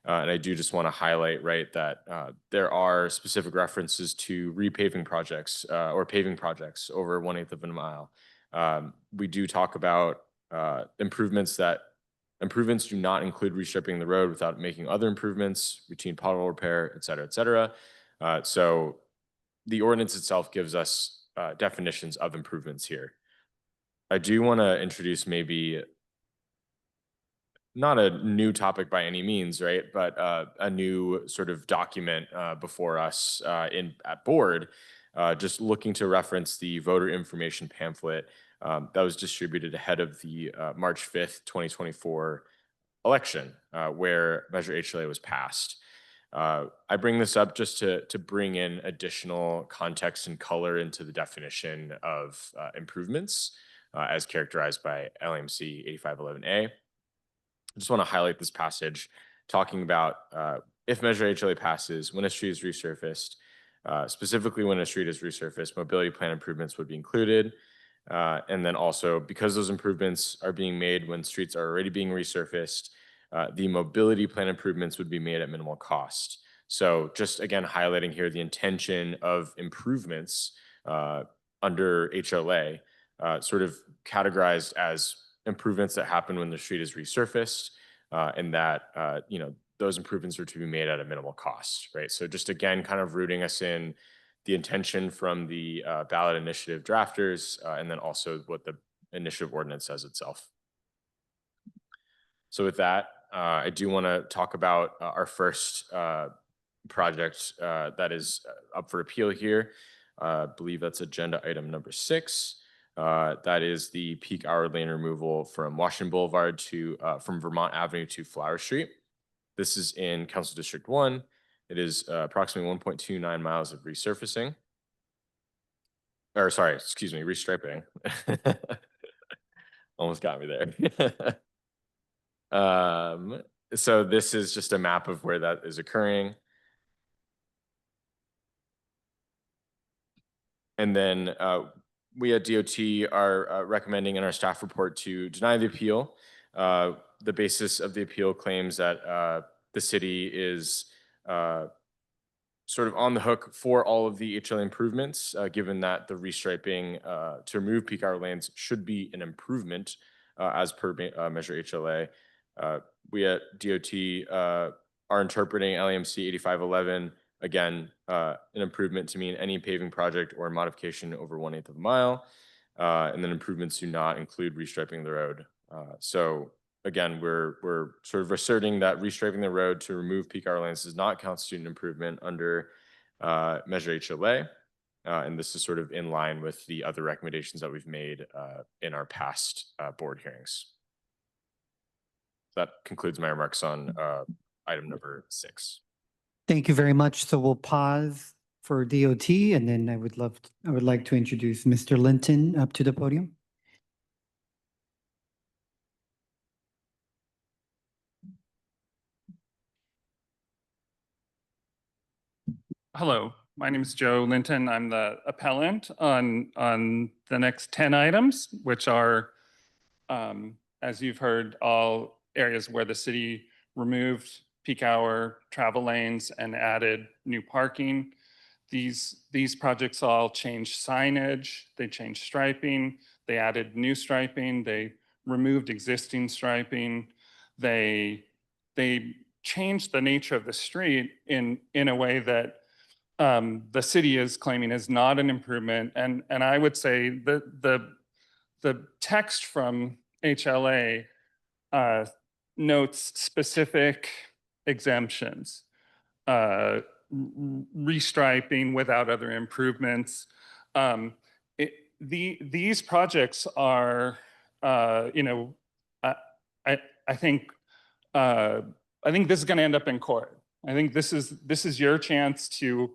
And I do just want to highlight, right, that there are specific references to repaving projects or paving projects over 1/8 of a mile. We do talk about improvements do not include restripping the road without making other improvements, routine pothole repair, et cetera, et cetera. So the ordinance itself gives us definitions of improvements here. I do want to introduce maybe not a new topic by any means, right? But a new sort of document before us at board, just looking to reference the voter information pamphlet that was distributed ahead of the March 5th, 2024 election, where Measure HLA was passed. I bring this up just to bring in additional context and color into the definition of improvements as characterized by LAMC 8511A. I just want to highlight this passage talking about if Measure HLA passes, when a street is resurfaced, specifically when a street is resurfaced, mobility plan improvements would be included. And then also, because those improvements are being made when streets are already being resurfaced, the mobility plan improvements would be made at minimal cost. So just again, highlighting here the intention of improvements under HLA, sort of categorized as improvements that happen when the street is resurfaced, and that those improvements are to be made at a minimal cost, right? So just again, kind of rooting us in the intention from the ballot initiative drafters, and then also what the initiative ordinance says itself. So with that, I do want to talk about our first project that is up for appeal here. I believe that's agenda item number 6. That is the peak hour lane removal from Washington Boulevard to, from Vermont Avenue to Flower Street. This is in Council District 1. It is approximately 1.29 miles of resurfacing. Or sorry, excuse me, restriping. Almost got me there. So this is just a map of where that is occurring. And then we at DOT are recommending in our staff report to deny the appeal. The basis of the appeal claims that the city is sort of on the hook for all of the HLA improvements, given that the restriping to remove peak hour lanes should be an improvement as per Measure HLA. We at DOT are interpreting LAMC 8511, again, an improvement to mean any paving project or modification over 1/8 of a mile. And then improvements do not include restriping the road. So again, we're sort of asserting that restriping the road to remove peak hour lanes does not constitute an improvement under Measure HLA. And this is sort of in line with the other recommendations that we've made in our past board hearings. That concludes my remarks on item number 6. Thank you very much. So we'll pause for DOT, and then I would like to introduce Mr. Linton up to the podium. Hello, my name is Joe Linton. I'm the appellant on the next 10 items, which are, as you've heard, all areas where the city removed peak hour travel lanes and added new parking. These projects all changed signage, they changed striping, they added new striping, they removed existing striping, they changed the nature of the street in a way that the city is claiming is not an improvement. And I would say the text from HLA notes specific exemptions, restriping without other improvements. These projects are, I think this is going to end up in court. I think this is your chance to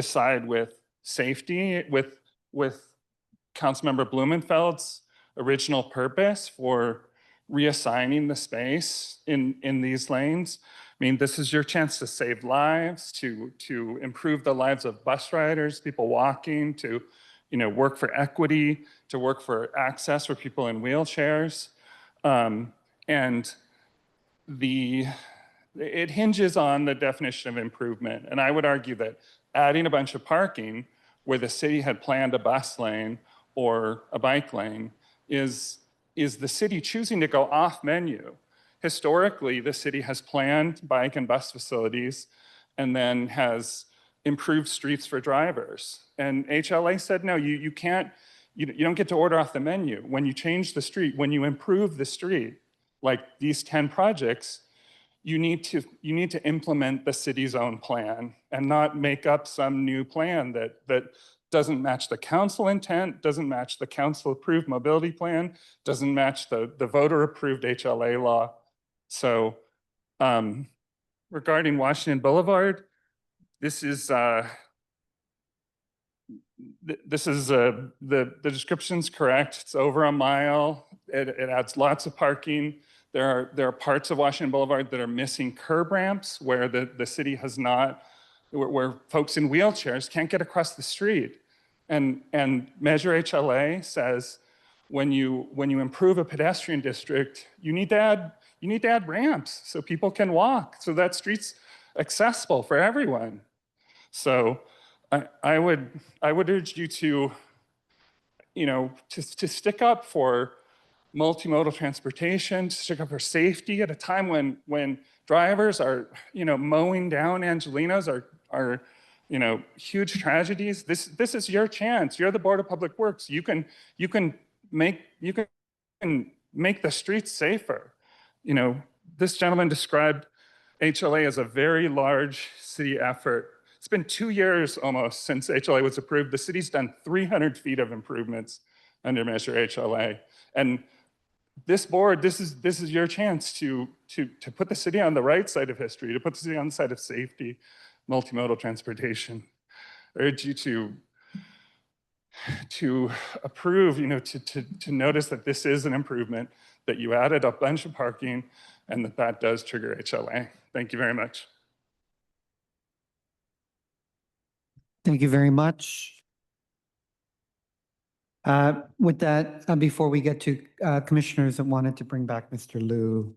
side with safety, with Councilmember Blumenfeld's original purpose for reassigning the space in these lanes. I mean, this is your chance to save lives, to improve the lives of bus riders, people walking, to work for equity, to work for access for people in wheelchairs. And it hinges on the definition of improvement. And I would argue that adding a bunch of parking where the city had planned a bus lane or a bike lane is the city choosing to go off menu. Historically, the city has planned bike and bus facilities and then has improved streets for drivers. And HLA said, no, you can't, you don't get to order off the menu. When you change the street, when you improve the street, like these 10 projects, you need to implement the city's own plan and not make up some new plan that doesn't match the council intent, doesn't match the council approved mobility plan, doesn't match the voter approved HLA law. So regarding Washington Boulevard, this is the description's correct. It's over a mile. It adds lots of parking. There are parts of Washington Boulevard that are missing curb ramps where the city has not, where folks in wheelchairs can't get across the street. And Measure HLA says when you improve a pedestrian district, you need to add ramps so people can walk, so that street's accessible for everyone. So I would urge you to stick up for multimodal transportation, to stick up for safety at a time when drivers are mowing down Angelinos are huge tragedies. This is your chance. You're the Board of Public Works. You can make the streets safer. This gentleman described HLA as a very large city effort. It's been 2 years almost since HLA was approved. The city's done 300 feet of improvements. under Measure HLA. And this board, this is your chance to put the city on the right side of history, to put the city on the side of safety, multimodal transportation. I urge you to approve, to notice that this is an improvement, that you added a bunch of parking, and that does trigger HLA. Thank you very much. Thank you very much. With that, before we get to commissioners that wanted to bring back Mr. Liu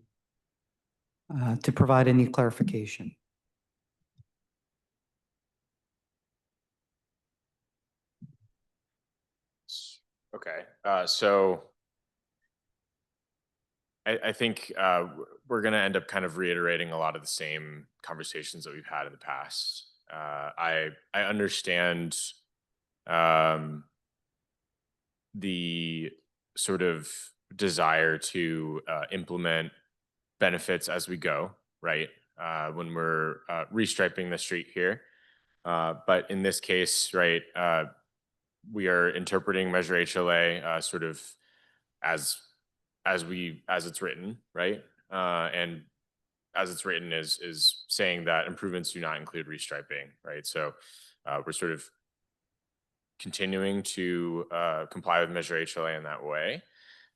to provide any clarification. Okay, so I think we're going to end up kind of reiterating a lot of the same conversations that we've had in the past. I understand the sort of desire to implement benefits as we go, right? When we're restriping the street here. But in this case, right, we are interpreting Measure HLA sort of as it's written, right? And as it's written is saying that improvements do not include restriping, right? So we're sort of continuing to comply with Measure HLA in that way.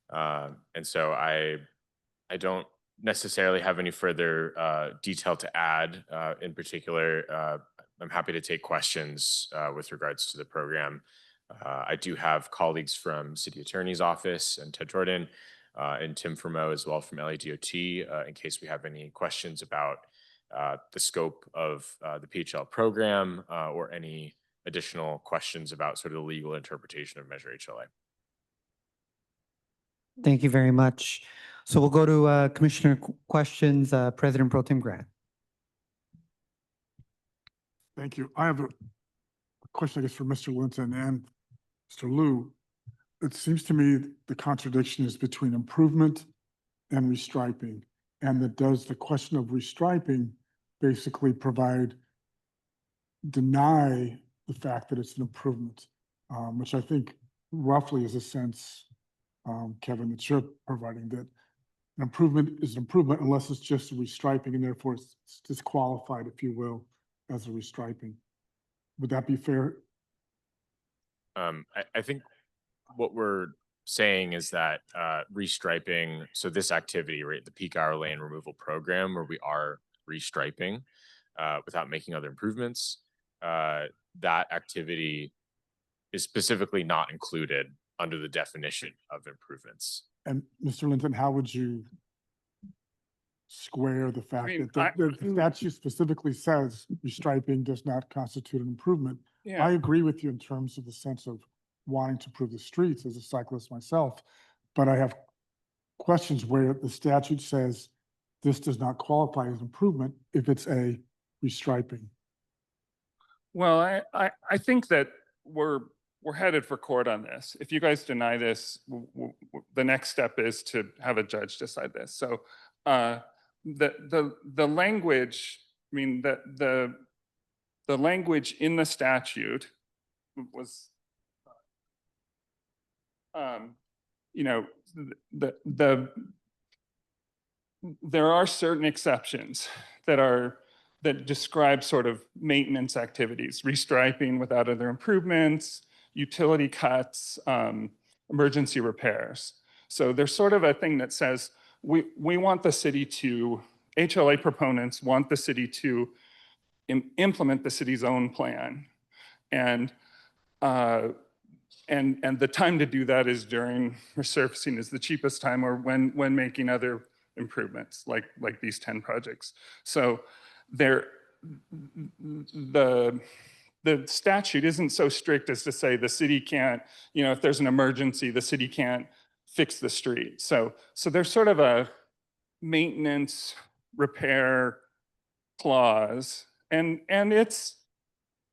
And so I don't necessarily have any further detail to add. In particular, I'm happy to take questions with regards to the program. I do have colleagues from City Attorney's Office and Ted Jordan and Tim Fermo as well from LADOT in case we have any questions about the scope of the PHL program or any additional questions about sort of the legal interpretation of Measure HLA. Thank you very much. So we'll go to commissioner questions. President Pro Tem Grant. Thank you. I have a question, I guess, for Mr. Linton and Mr. Liu. It seems to me the contradiction is between improvement and restriping, and that does the question of restriping basically deny the fact that it's an improvement, which I think roughly is a sense, Kevin, that you're providing, that an improvement is an improvement unless it's just a restriping, and therefore it's disqualified, if you will, as a restriping. Would that be fair? I think what we're saying is that restriping, so this activity, right, the peak hour lane removal program where we are restriping without making other improvements, that activity is specifically not included under the definition of improvements. And Mr. Linton, how would you square the fact that the statute specifically says restriping does not constitute an improvement? Yeah. I agree with you in terms of the sense of wanting to improve the streets as a cyclist myself, but I have questions where the statute says this does not qualify as improvement if it's a restriping. Well, I think that we're headed for court on this. If you guys deny this, the next step is to have a judge decide this. So the language, I mean, the language in the statute was, there are certain exceptions that describe sort of maintenance activities, restriping without other improvements, utility cuts, emergency repairs. So there's sort of a thing that says we want the city to, HLA proponents want the city to implement the city's own plan. And the time to do that is during resurfacing is the cheapest time, or when making other improvements like these 10 projects. So the statute isn't so strict as to say the city can't, if there's an emergency, the city can't fix the street. So there's sort of a maintenance repair clause, and it's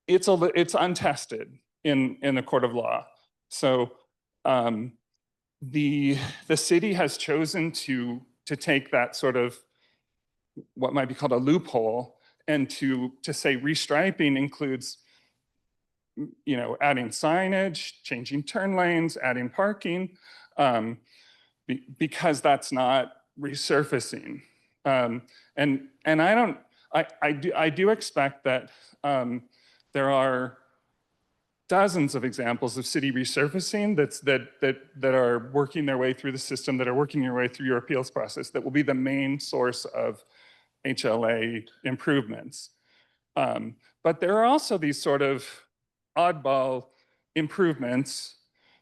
untested in the court of law. So the city has chosen to take that sort of what might be called a loophole and to say restriping includes adding signage, changing turn lanes, adding parking, because that's not resurfacing. And I do expect that there are dozens of examples of city resurfacing that are working their way through the system, that are working their way through your appeals process, that will be the main source of HLA improvements. But there are also these sort of oddball improvements,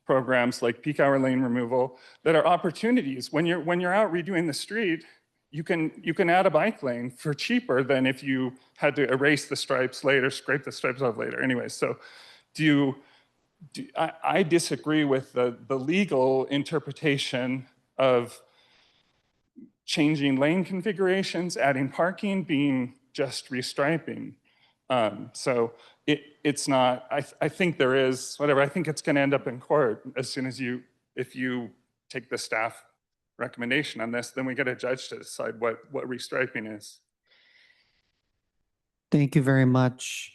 programs like peak hour lane removal, that are opportunities. When you're out redoing the street, you can add a bike lane for cheaper than if you had to erase the stripes later, scrape the stripes off later. Anyway, so I disagree with the legal interpretation of changing lane configurations, adding parking, being just restriping. So it's not, I think there is, whatever, I think it's gonna end up in court as soon as if you take the staff recommendation on this, then we get a judge to decide what restriping is. Thank you very much.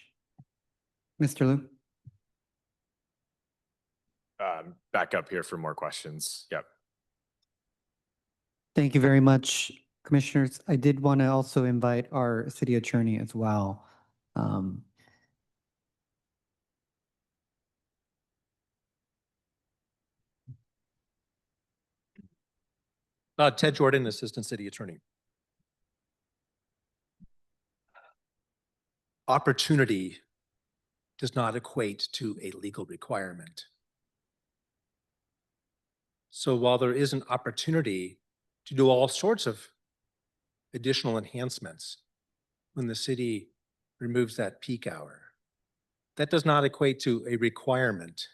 Mr. Liu? Back up here for more questions. Yep. Thank you very much, Commissioners. I did want to also invite our city attorney as well. Ted Jordan, Assistant City Attorney. Opportunity does not equate to a legal requirement. So while there is an opportunity to do all sorts of additional enhancements when the city removes that peak hour, that does not equate to a requirement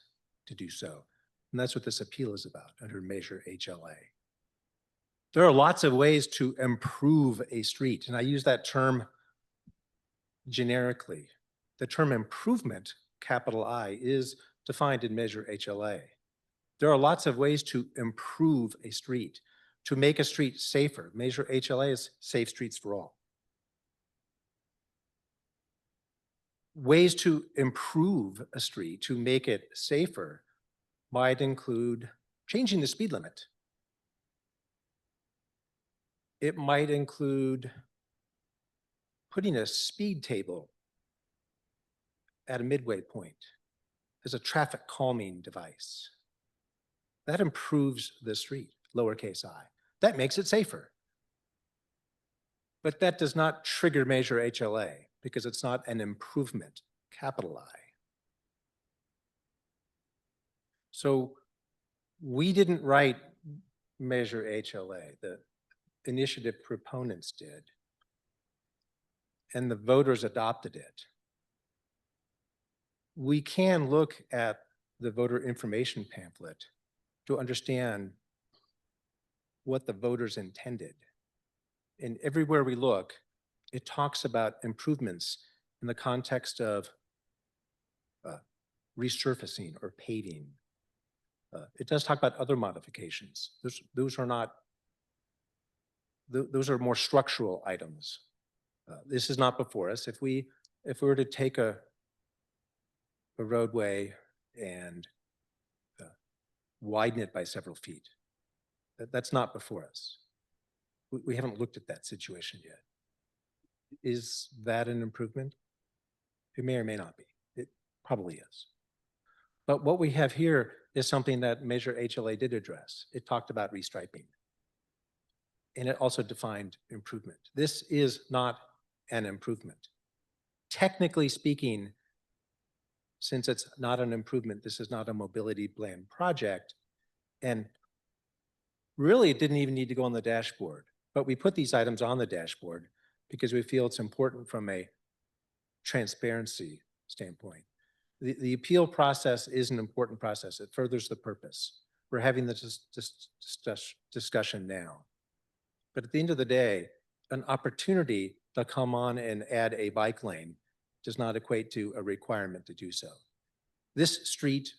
to do so. And that's what this appeal is about under Measure HLA. There are lots of ways to improve a street, and I use that term generically. The term improvement, capital I, is defined in Measure HLA. There are lots of ways to improve a street, to make a street safer. Measure HLA is Safe Streets for All. Ways to improve a street, to make it safer, might include changing the speed limit. It might include putting a speed table at a midway point as a traffic calming device. That improves the street, lowercase I. That makes it safer. But that does not trigger Measure HLA because it's not an improvement, capital I. So we didn't write Measure HLA. The initiative proponents did, and the voters adopted it. We can look at the voter information pamphlet to understand what the voters intended. And everywhere we look, it talks about improvements in the context of resurfacing or paving. It does talk about other modifications. Those are not, those are more structural items. This is not before us. If we were to take a roadway and widen it by several feet, that's not before us. We haven't looked at that situation yet. Is that an improvement? It may or may not be. It probably is. But what we have here is something that Measure HLA did address. It talked about restriping. And it also defined improvement. This is not an improvement. Technically speaking, since it's not an improvement, this is not a mobility plan project. And really, it didn't even need to go on the dashboard. But we put these items on the dashboard because we feel it's important from a transparency standpoint. The appeal process is an important process. It furthers the purpose. We're having this discussion now. But at the end of the day, an opportunity to come on and add a bike lane does not equate to a requirement to do so. This street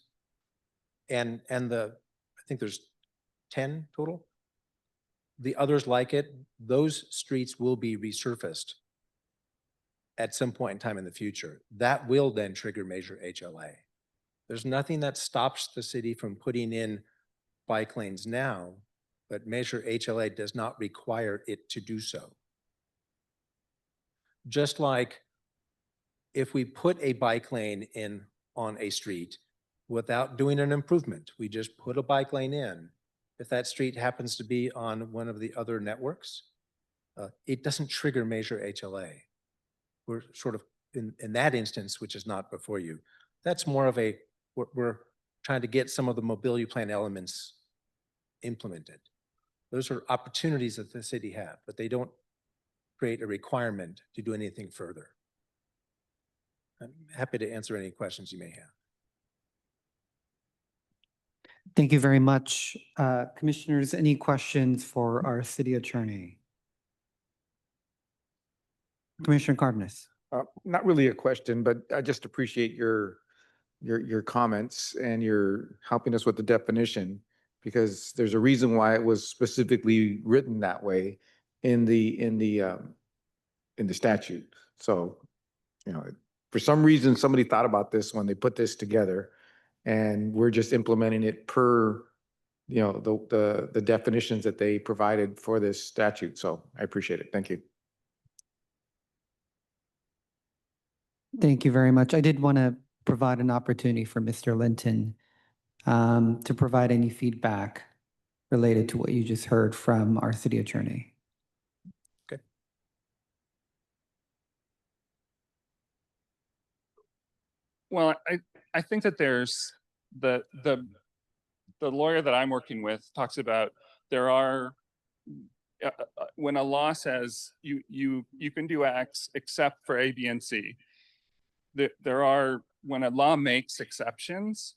and I think there's 10 total. The others like it, those streets will be resurfaced at some point in time in the future, that will then trigger Measure HLA. There's nothing that stops the city from putting in bike lanes now, but Measure HLA does not require it to do so. Just like if we put a bike lane in on a street without doing an improvement, we just put a bike lane in. If that street happens to be on one of the other networks, it doesn't trigger Measure HLA. We're sort of in that instance, which is not before you. That's more of a, we're trying to get some of the mobility plan elements implemented. Those are opportunities that the city have, but they don't create a requirement to do anything further. I'm happy to answer any questions you may have. Thank you very much. Commissioners, any questions for our city attorney? Commissioner Cardenas. Not really a question, but I just appreciate your comments and your helping us with the definition, because there's a reason why it was specifically written that way in the statute. So, you know, for some reason, somebody thought about this when they put this together, and we're just implementing it per, you know, the definitions that they provided for this statute. So I appreciate it. Thank you. Thank you very much. I did want to provide an opportunity for Mr. Linton to provide any feedback related to what you just heard from our city attorney. Okay. Well, I think that there's the lawyer that I'm working with talks about there are when a law says you can do X except for A, B, and C. There are, when a law makes exceptions,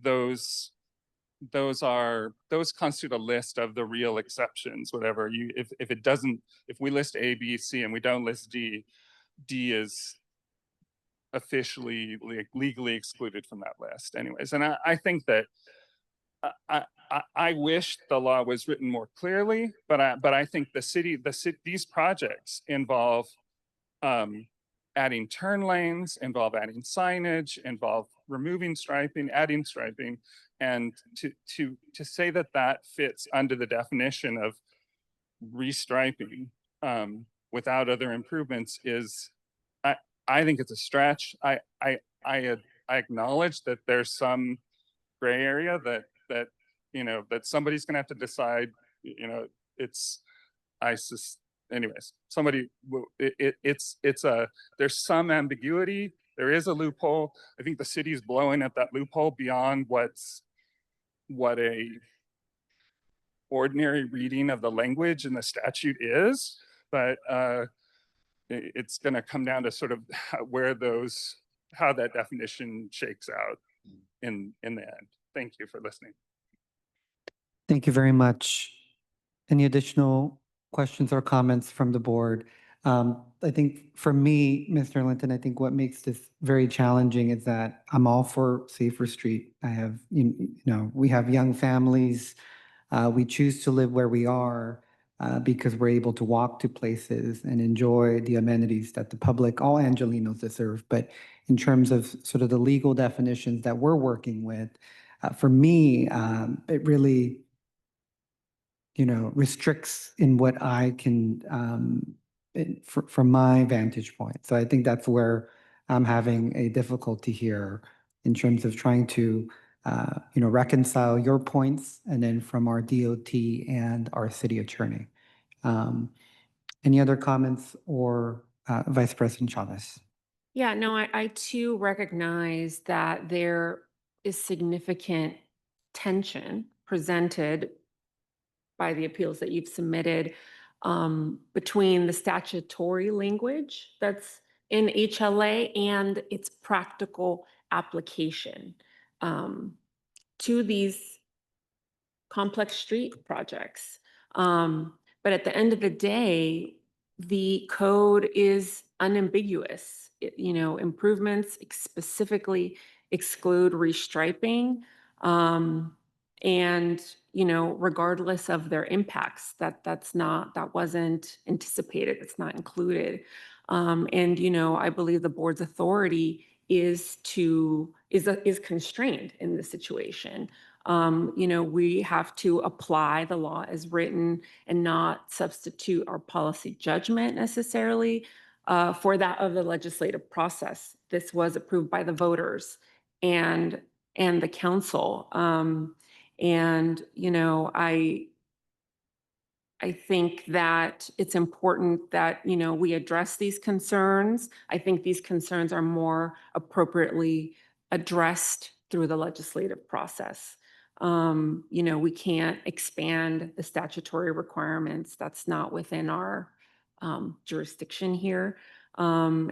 those constitute a list of the real exceptions. Whatever if we list A, B, C, and we don't list D, D is officially legally excluded from that list anyways. And I think that I wish the law was written more clearly, but I think these projects involve adding turn lanes, involve adding signage, involve removing striping, adding striping, and to say that fits under the definition of restriping without other improvements is, I think it's a stretch. I acknowledge that there's some gray area that you know that somebody's gonna have to decide. You know, anyways, there's some ambiguity. There is a loophole. I think the city's blowing at that loophole beyond what a ordinary reading of the language in the statute is, but it's going to come down to sort of how that definition shakes out in the end. Thank you for listening. Thank you very much. Any additional questions or comments from the board? I think for me, Mr. Linton, I think what makes this very challenging is that I'm all for safer street. I have, we have young families. We choose to live where we are because we're able to walk to places and enjoy the amenities that the public, all Angelenos deserve. But in terms of sort of the legal definitions that we're working with, for me, it really, restricts in what I can, from my vantage point. So I think that's where I'm having a difficulty here in terms of trying to, reconcile your points and then from our DOT and our city attorney. Any other comments or Vice President Chavez? Yeah, no, I too recognize that there is significant tension presented by the appeals that you've submitted between the statutory language that's in HLA and its practical application to these complex street projects. But at the end of the day, the code is unambiguous. Improvements specifically exclude restriping. And regardless of their impacts, that wasn't anticipated, it's not included. And, I believe the board's authority is constrained in this situation. We have to apply the law as written and not substitute our policy judgment necessarily for that of the legislative process. This was approved by the voters and the council. I think that it's important that, we address these concerns. I think these concerns are more appropriately addressed through the legislative process. We can't expand the statutory requirements. That's not within our jurisdiction here. I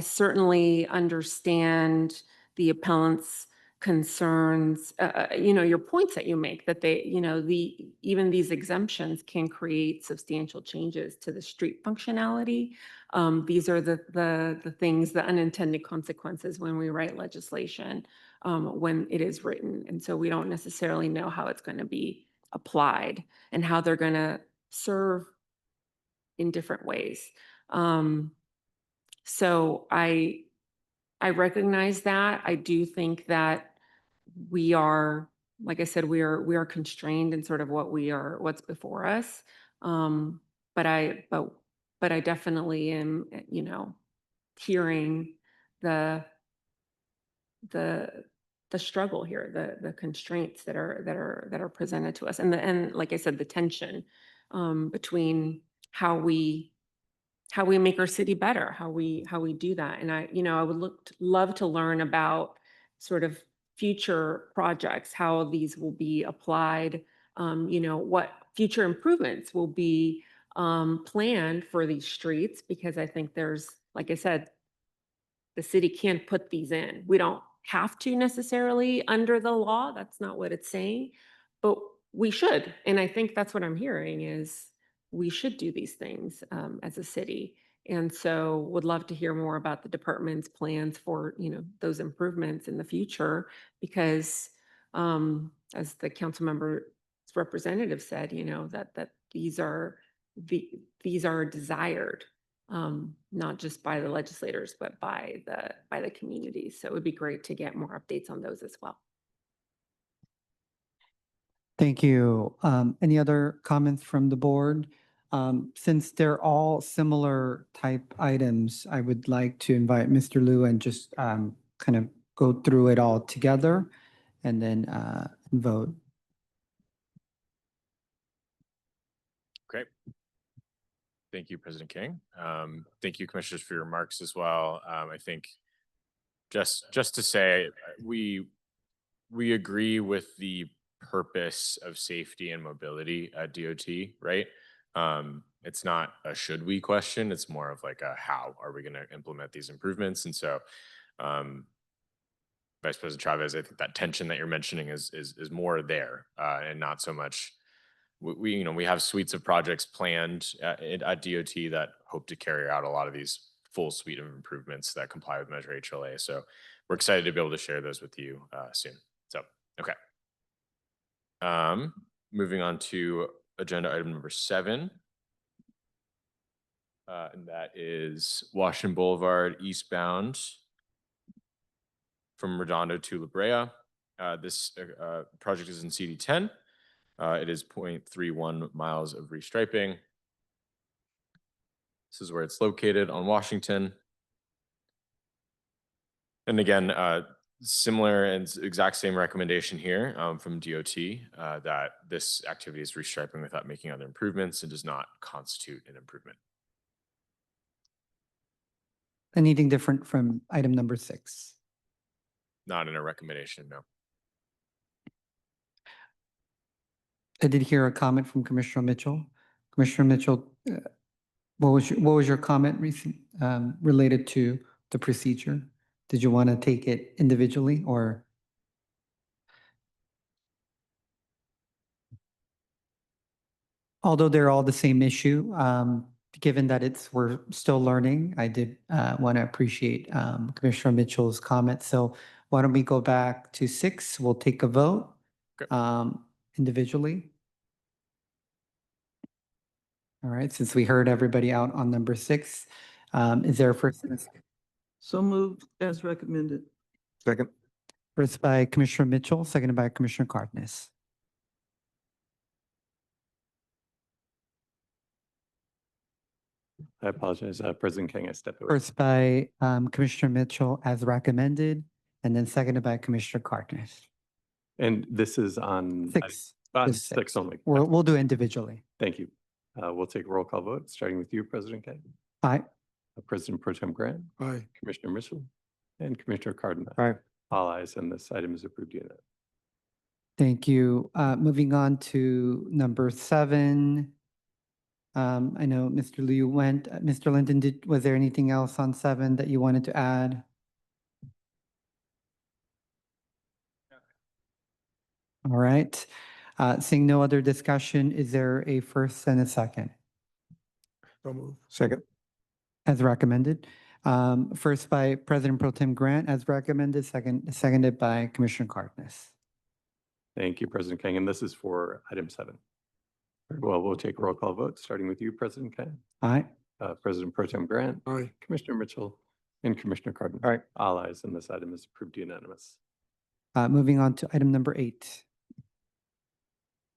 certainly understand the appellant's concerns, your points that you make, that they, even these exemptions can create substantial changes to the street functionality. These are the things, the unintended consequences when we write legislation, when it is written. And so we don't necessarily know how it's going to be applied and how they're going to serve in different ways. So I recognize that. I do think that we are, like I said, we are constrained in sort of what's before us. But I definitely am, hearing the struggle here, the constraints that are presented to us, and like I said, the tension between how we make our city better, how we do that. And I would love to learn about sort of future projects, how these will be applied, what future improvements will be planned for these streets, because I think there's, like I said, the city can't put these in. We don't have to necessarily under the law. That's not what it's saying, but we should. And I think that's what I'm hearing is we should do these things as a city. And so would love to hear more about the department's plans for, those improvements in the future, because as the council member's representative said, that these are desired, not just by the legislators, but by the community. So it would be great to get more updates on those as well. Thank you. Any other comments from the board? Since they're all similar type items, I would like to invite Mr. Liu and just kind of go through it all together and then vote. Great. Thank you, President King. Thank you, commissioners, for your remarks as well. I think just to say, we agree with the purpose of safety and mobility at DOT, right? It's not a should we question, it's more of like a how are we going to implement these improvements? And so Vice President Chavez, I think that tension that you're mentioning is more there and not so much we have suites of projects planned at DOT that hope to carry out a lot of these full suite of improvements that comply with Measure HLA. So we're excited to be able to share those with you soon. So, okay. Moving on to agenda item number 7. And that is Washington Boulevard eastbound from Redondo to La Brea. This project is in CD10. It is 0.31 miles of restriping. This is where it's located on Washington. And again, similar and exact same recommendation here from DOT that this activity is restriping without making other improvements and does not constitute an improvement. Anything different from item number 6? Not in a recommendation, no. I did hear a comment from Commissioner Mitchell. Commissioner Mitchell, what was your comment related to the procedure? Did you want to take it individually or? Although they're all the same issue, given that we're still learning, I did want to appreciate Commissioner Mitchell's comment. So why don't we go back to 6? We'll take a vote individually. All right, since we heard everybody out on number 6, is there a first? So moved as recommended. Second. First by Commissioner Mitchell, seconded by Commissioner Cardenas. I apologize, President King, I stepped away. First by Commissioner Mitchell as recommended, and then seconded by Commissioner Cardenas. And this is on. 6. On Just 6 only. We'll do individually. Thank you. We'll take a roll call vote, starting with you, President King. Aye. President Pro Tem Grant, Aye. Commissioner Mitchell, and Commissioner Cardenas. Aye. All ayes, and this item is approved unanimously. Thank you. Moving on to number 7. I know Mr. Liu went. Mr. Linton, was there anything else on 7 that you wanted to add? All right. Seeing no other discussion, is there a first and a second? So move. Second. As recommended. First by President Pro Tem Grant as recommended, seconded by Commissioner Cardenas. Thank you, President King, and this is for item 7. Very well, we'll take a roll call vote, starting with you, President King. Aye. President Pro Tem Grant, Aye. Commissioner Mitchell, and Commissioner Cardenas. Aye. All ayes, and this item is approved unanimous. Moving on to item number 8.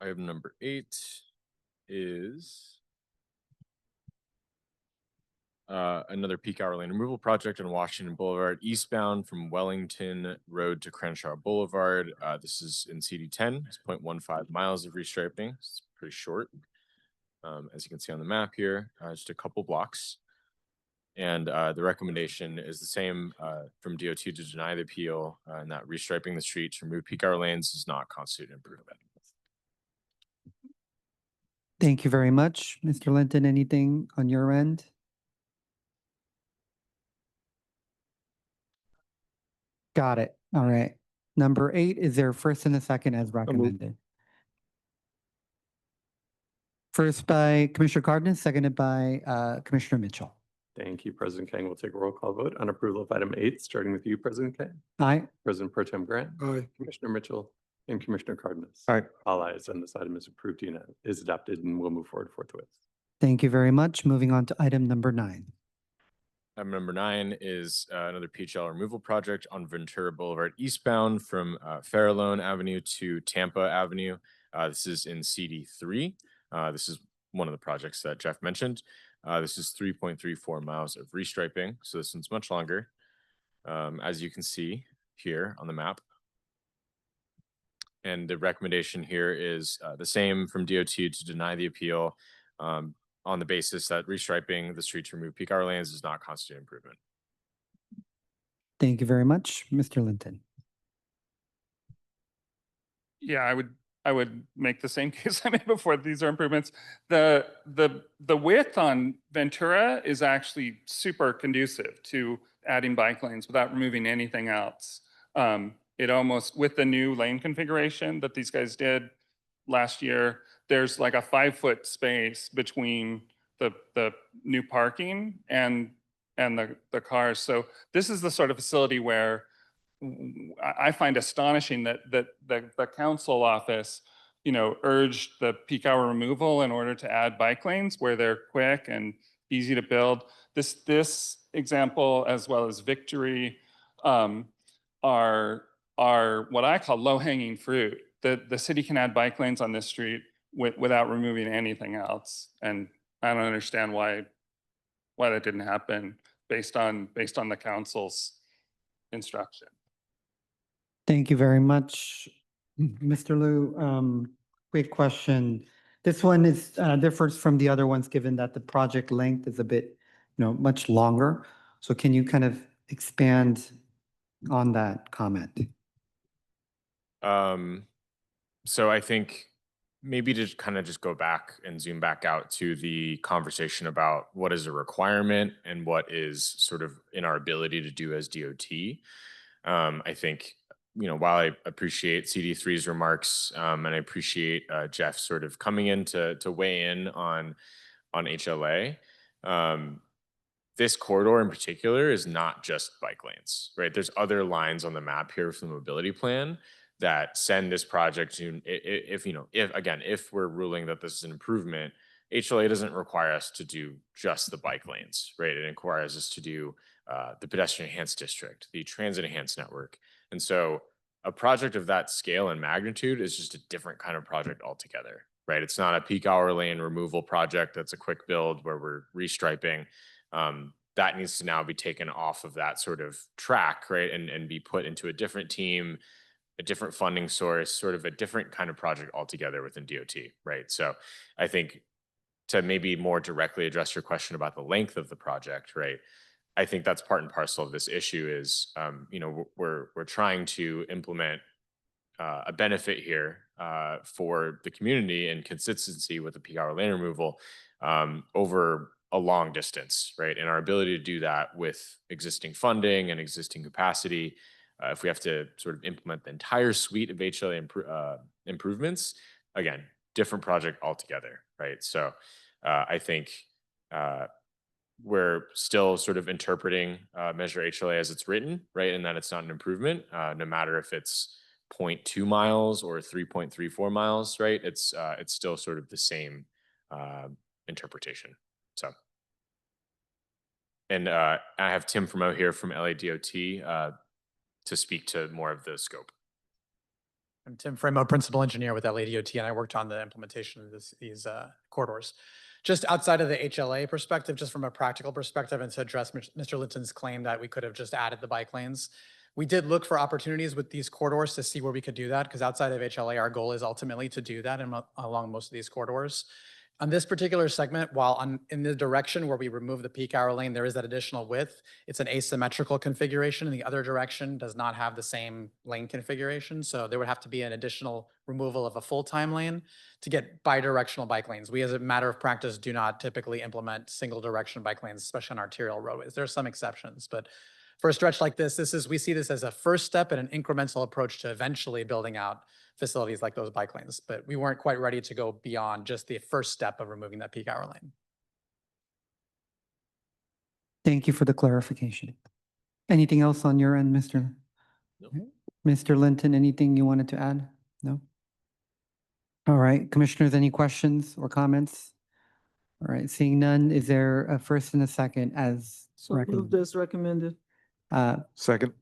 Item number 8 is another peak hour lane removal project on Washington Boulevard eastbound from Wellington Road to Crenshaw Boulevard. This is in CD10. It's 0.15 miles of restriping. It's pretty short. As you can see on the map here, just a couple blocks. And the recommendation is the same from DOT to deny the appeal, and that restriping the street to remove peak hour lanes does not constitute an improvement. Thank you very much. Mr. Linton, anything on your end? Got it. All right. Number 8, is there a first and a second as recommended? First by Commissioner Cardenas, seconded by Commissioner Mitchell. Thank you, President King. We'll take a roll call vote on approval of item 8, starting with you, President King. Aye. President Pro Tem Grant, Aye. Commissioner Mitchell, and Commissioner Cardenas. Aye. All ayes, and this item is approved, is adopted, and we'll move forward forthwith. Thank you very much. Moving on to item number 9. Item number 9 is another PHL removal project on Ventura Boulevard eastbound from Farallone Avenue to Tampa Avenue. This is in CD3. This is one of the projects that Jeff mentioned. This is 3.34 miles of restriping, so this one's much longer, as you can see here on the map. And the recommendation here is the same from DOT to deny the appeal on the basis that restriping the street to remove peak hour lanes does not constitute improvement. Thank you very much. Mr. Linton. Yeah, I would make the same case I made before. These are improvements. The width on Ventura is actually super conducive to adding bike lanes without removing anything else. It almost, with the new lane configuration that these guys did last year, there's like a 5-foot space between the new parking and the cars. So this is the sort of facility where I find astonishing that the council office, urged the peak hour removal in order to add bike lanes where they're quick and easy to build. This example, as well as Victory, are what I call low-hanging fruit. The city can add bike lanes on this street without removing anything else, and I don't understand why that didn't happen based on the council's instruction. Thank you very much, Mr. Liu. Quick question. This one is differs from the other ones, given that the project length is a bit, much longer. So can you kind of expand on that comment? So I think maybe to kind of just go back and zoom back out to the conversation about what is a requirement and what is sort of in our ability to do as DOT. I think, while I appreciate CD3's remarks, and I appreciate Jeff sort of coming in to weigh in on HLA, this corridor in particular is not just bike lanes, right? There's other lines on the map here from the mobility plan that send this project to, if we're ruling that this is an improvement, HLA doesn't require us to do just the bike lanes, right? It requires us to do the pedestrian enhanced district, the transit enhanced network. And so a project of that scale and magnitude is just a different kind of project altogether, right? It's not a peak hour lane removal project that's a quick build where we're restriping. That needs to now be taken off of that sort of track, right? And be put into a different team, a different funding source, sort of a different kind of project altogether within DOT, right? So I think to maybe more directly address your question about the length of the project, right? I think that's part and parcel of this issue is, we're trying to implement a benefit here for the community and consistency with the peak hour lane removal over a long distance, right? And our ability to do that with existing funding and existing capacity, if we have to sort of implement the entire suite of HLA improvements, again, different project altogether, right? So I think we're still sort of interpreting Measure HLA as it's written, right? And that it's not an improvement, no matter if it's 0.2 miles or 3.34 miles, right? It's still sort of the same interpretation. So, and I have Tim Fremo here from LADOT to speak to more of the scope. I'm Tim Fremo, Principal Engineer with LADOT, and I worked on the implementation of these corridors. Just outside of the HLA perspective, just from a practical perspective, and to address Mr. Linton's claim that we could have just added the bike lanes, we did look for opportunities with these corridors to see where we could do that, because outside of HLA, our goal is ultimately to do that along most of these corridors. On this particular segment, while in the direction where we remove the peak hour lane, there is that additional width. It's an asymmetrical configuration, and the other direction does not have the same lane configuration. So there would have to be an additional removal of a full-time lane to get bi-directional bike lanes. We, as a matter of practice, do not typically implement single-direction bike lanes, especially on arterial roadways. There are some exceptions, but for a stretch like this, we see this as a first step and an incremental approach to eventually building out facilities like those bike lanes, but we weren't quite ready to go beyond just the first step of removing that peak hour lane. Thank you for the clarification. Anything else on your end, Mr.? No. Mr. Linton, anything you wanted to add? No? All right, commissioners, any questions or comments? All right, seeing none, is there a first and a second as So moved recommended? as recommended. Second.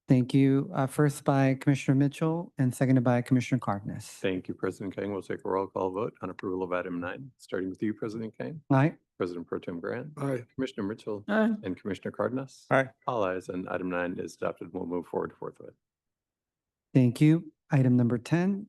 Thank you. First by Commissioner Mitchell and seconded by Commissioner Cardenas. Thank you, President Kang. We'll take a roll call vote on approval of item 9, starting with you, President Kang, Aye. President Pro Tem Grant, Aye. Commissioner Mitchell, Aye. and Commissioner Cardenas. Aye. All ayes, and item 9 is adopted. We'll move forward forthwith. Thank you. Item number 10.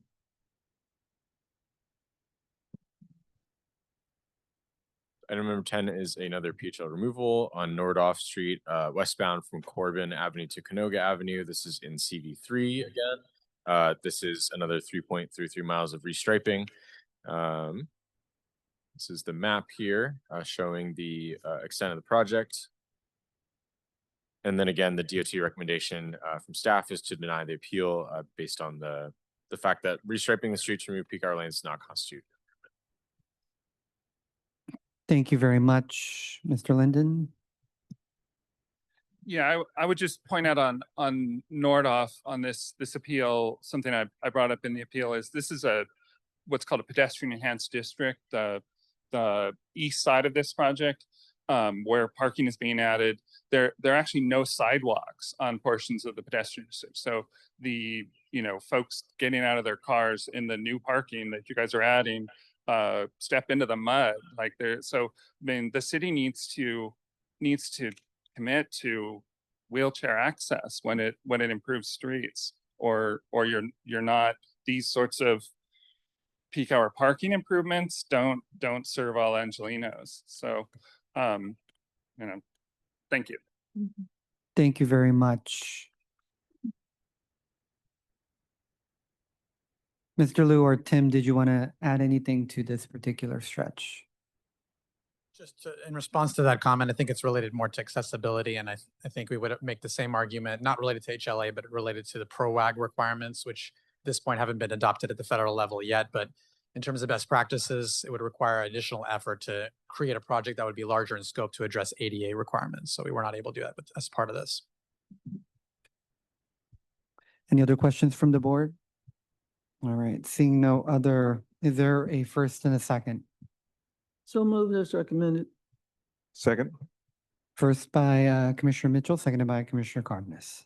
Item number 10 is another PHL removal on Nordoff Street, westbound from Corbin Avenue to Canoga Avenue. This is in CV3 again. This is another 3.33 miles of restriping. This is the map here showing the extent of the project. And then again, the DOT recommendation from staff is to deny the appeal based on the fact that restriping the streets to remove peak hour lanes does not constitute. Thank you very much, Mr. Linden. Yeah, I would just point out on Nordoff on this appeal, something I brought up in the appeal is this is what's called a pedestrian enhanced district, the east side of this project, where parking is being added. There are actually no sidewalks on portions of the pedestrian district. So the folks getting out of their cars in the new parking that you guys are adding step into the mud like there. So I mean, the city needs to commit to wheelchair access when it improves streets, or you're not. These sorts of peak hour parking improvements don't serve all Angelenos. So thank you. Thank you very much. Mr. Liu or Tim, did you want to add anything to this particular stretch? Just in response to that comment, I think it's related more to accessibility, and I think we would make the same argument, not related to HLA, but related to the PROAG requirements, which at this point haven't been adopted at the federal level yet. But in terms of best practices, it would require additional effort to create a project that would be larger in scope to address ADA requirements. So we were not able to do that as part of this. Any other questions from the board? All right, seeing no other, is there a first and a second? So moved as recommended. Second. First by Commissioner Mitchell, seconded by Commissioner Cardenas.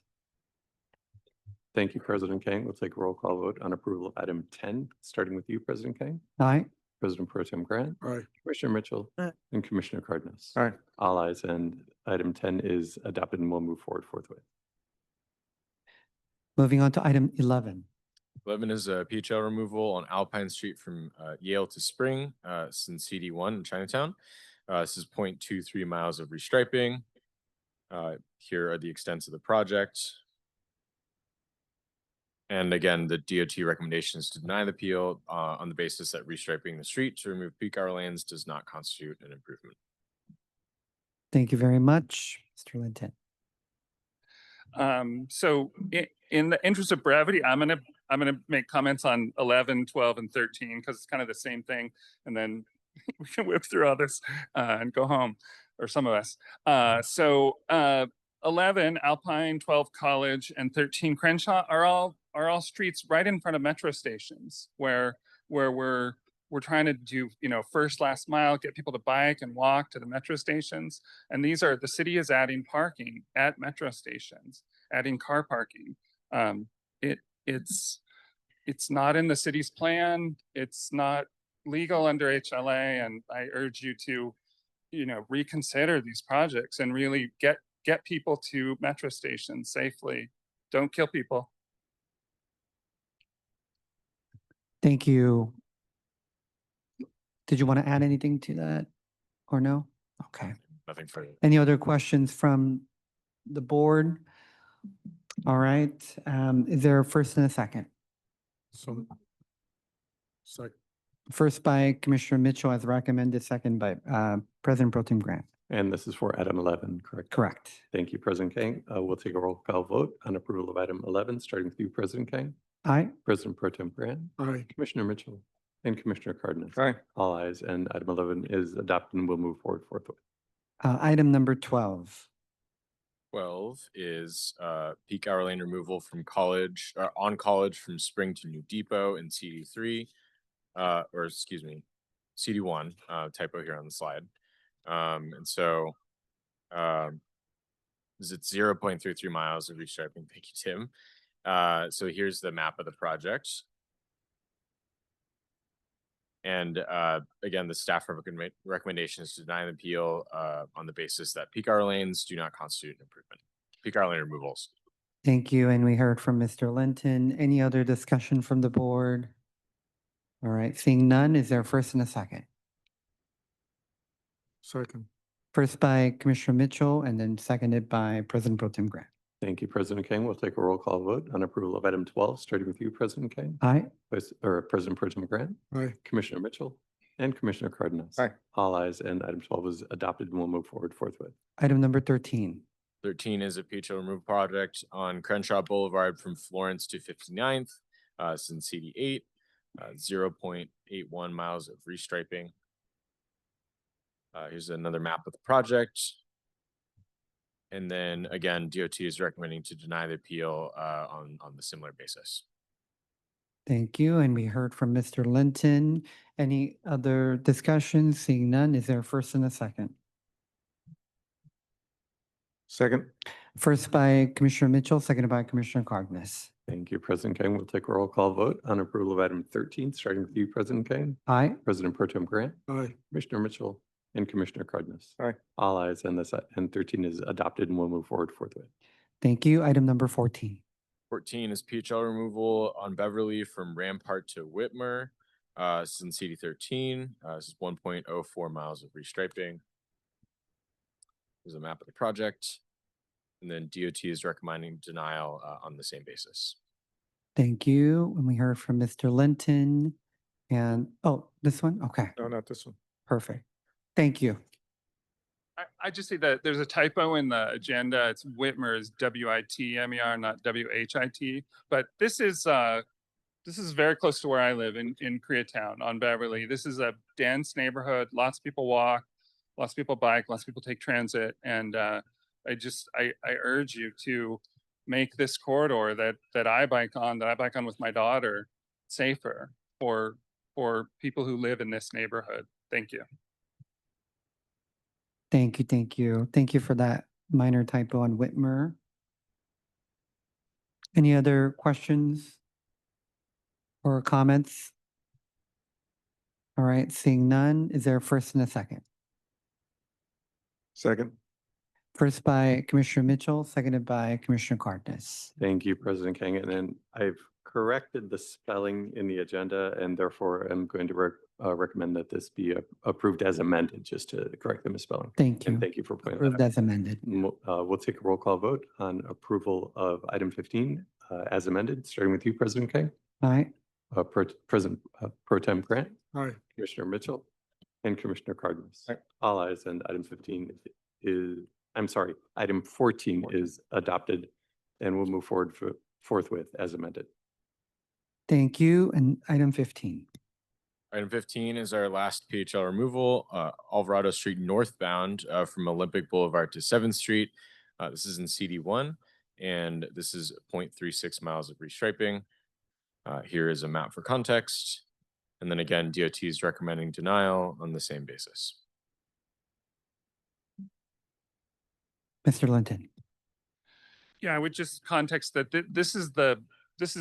Thank you, President Kang. We'll take a roll call vote on approval of item 10, starting with you, President Kang, Aye. President Pro Tem Grant, Aye. Commissioner Mitchell, Aye. and Commissioner Cardenas. Aye. All ayes, and item 10 is adopted and will move forward forthwith. Moving on to item 11. 11 is a PHL removal on Alpine Street from Yale to Spring, this is in CD1 in Chinatown. This is 0.23 miles of restriping. Here are the extents of the project. And again, the DOT recommendation is to deny the appeal on the basis that restriping the street to remove peak hour lanes does not constitute an improvement. Thank you very much, Mr. Linton. So in the interest of brevity, I'm gonna make comments on 11, 12, and 13 because it's kind of the same thing, and then we can whip through others and go home, or some of us. 11 Alpine, 12 College, and 13 Crenshaw are all streets right in front of metro stations where we're trying to do, first last mile, get people to bike and walk to the metro stations. And the city is adding parking at metro stations, adding car parking. It's not in the city's plan. It's not legal under HLA. And I urge you to, reconsider these projects and really get people to metro stations safely. Don't kill people. Thank you. Did you want to add anything to that or no? Okay. Nothing further. Any other questions from the board? All right. Is there a first and a second? So. Second. First by Commissioner Mitchell as recommended, second by President Pro Tem Grant. And this is for item 11, correct? Correct. Thank you, President Kang. We'll take a roll call vote on approval of item 11, starting with you, President Kang, Aye. President Pro Tem Grant, Aye. Commissioner Mitchell, and Commissioner Cardenas. Aye. All ayes, and item 11 is adopted and will move forward forthwith. Item number 12. 12 is peak hour lane removal from College, on College from Spring to New Depot in CD3, or excuse me, CD1, typo here on the slide. And so is it 0.33 miles of restriping? Thank you, Tim. So here's the map of the project. And again, the staff recommendation is to deny the appeal on the basis that peak hour lanes do not constitute an improvement. Peak hour lane removals. Thank you. And we heard from Mr. Linton. Any other discussion from the board? All right. Seeing none, is there a first and a second? Second. First by Commissioner Mitchell and then seconded by President Pro Tem Grant. Thank you, President Kang. We'll take a roll call vote on approval of item 12, starting with you, President Kang, Aye. President Pro Tem Grant, Aye. Commissioner Mitchell, and Commissioner Cardenas. Aye. All ayes, and item 12 is adopted and will move forward forthwith. Item number 13. 13 is a PHO removal project on Crenshaw Boulevard from Florence to 59th, since CD8, 0.81 miles of restriping. Here's another map of the project. And then again, DOT is recommending to deny the appeal on the similar basis. Thank you. And we heard from Mr. Linton. Any other discussions? Seeing none, is there a first and a second? Second. First by Commissioner Mitchell, seconded by Commissioner Cardenas. Thank you, President Kang. We'll take a roll call vote on approval of item 13, starting with you, President Kang, Aye. President Pro Tem Grant, Aye. Commissioner Mitchell, and Commissioner Cardenas. Aye. All ayes, and 13 is adopted and will move forward forthwith. Thank you. Item number 14. 14 is PHL removal on Beverly from Rampart to Whitmer, since CD13. This is 1.04 miles of restriping. Here's a map of the project. And then DOT is recommending denial on the same basis. Thank you. And we heard from Mr. Linton. And, oh, this one? Okay, No, not this one. perfect. Thank you. I just see that there's a typo in the agenda. It's Whitmer is WITMER, not WHIT. But this is very close to where I live in Koreatown on Beverly. This is a dense neighborhood. Lots of people walk, lots of people bike, lots of people take transit. And I urge you to make this corridor that I bike on with my daughter safer for people who live in this neighborhood. Thank you. Thank you, thank you. Thank you for that minor typo on Whitmer. Any other questions or comments? All right, seeing none, is there a first and a second? Second. First by Commissioner Mitchell, seconded by Commissioner Cardenas. Thank you, President King. And then I've corrected the spelling in the agenda and therefore I'm going to recommend that this be approved as amended, just to correct the misspelling. Thank you. And thank you for pointing that Approved out. as amended. We'll take a roll call vote on approval of item 15 as amended, starting with you, President King. Aye. President Pro Tem Grant, Aye. Commissioner Mitchell, and Commissioner Cardenas. All ayes, and item 15 is, I'm sorry, item 14 is adopted and will move forward forthwith as amended. Thank you. And item 15. Item 15 is our last PHL removal, Alvarado Street northbound from Olympic Boulevard to 7th Street. This is in CD1, and this is 0.36 miles of restriping. Here is a map for context. And then again, DOT is recommending denial on the same basis. Mr. Linton. Yeah, I would just context that this is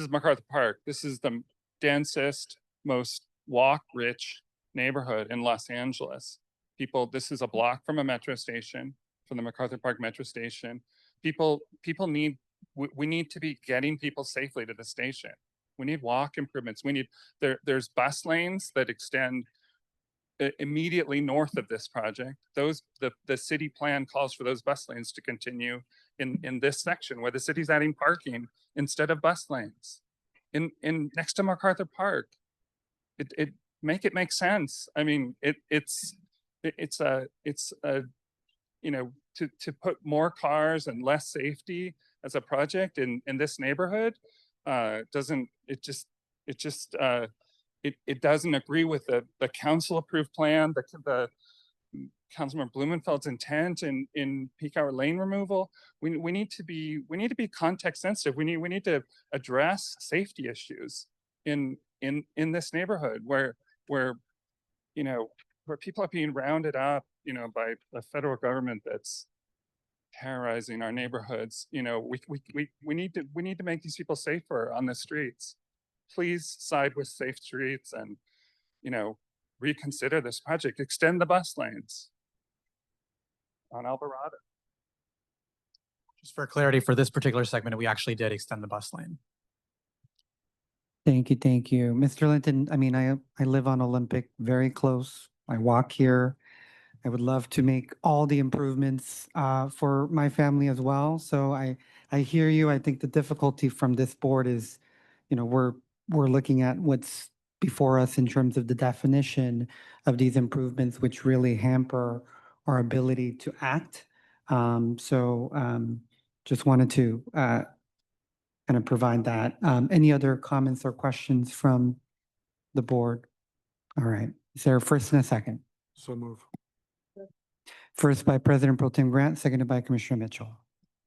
MacArthur Park. This is the densest, most walk-rich neighborhood in Los Angeles. This is a block from a metro station, from the MacArthur Park metro station. We need to be getting people safely to the station. We need walk improvements. There's bus lanes that extend immediately north of this project. The city plan calls for those bus lanes to continue in this section where the city's adding parking instead of bus lanes. In next to MacArthur Park, it make sense. I mean, it's a to put more cars and less safety as a project in this neighborhood doesn't agree with the council approved plan, the Councilmember Blumenfeld's intent in peak hour lane removal. We need to be context sensitive. We need to address safety issues in this neighborhood where people are being rounded up, by the federal government that's terrorizing our neighborhoods. We need to make these people safer on the streets. Please side with Safe Streets and, reconsider this project. Extend the bus lanes on Alvarado. Just for clarity, for this particular segment, we actually did extend the bus lane. Thank you, thank you. Mr. Linton, I mean, I live on Olympic, very close. I walk here. I would love to make all the improvements for my family as well. So I hear you. I think the difficulty from this board is, we're looking at what's before us in terms of the definition of these improvements, which really hamper our ability to act. Just wanted to kind of provide that. Any other comments or questions from the board? All right. Is there a first and a second? So move. First by President Pro Tem Grant, seconded by Commissioner Mitchell.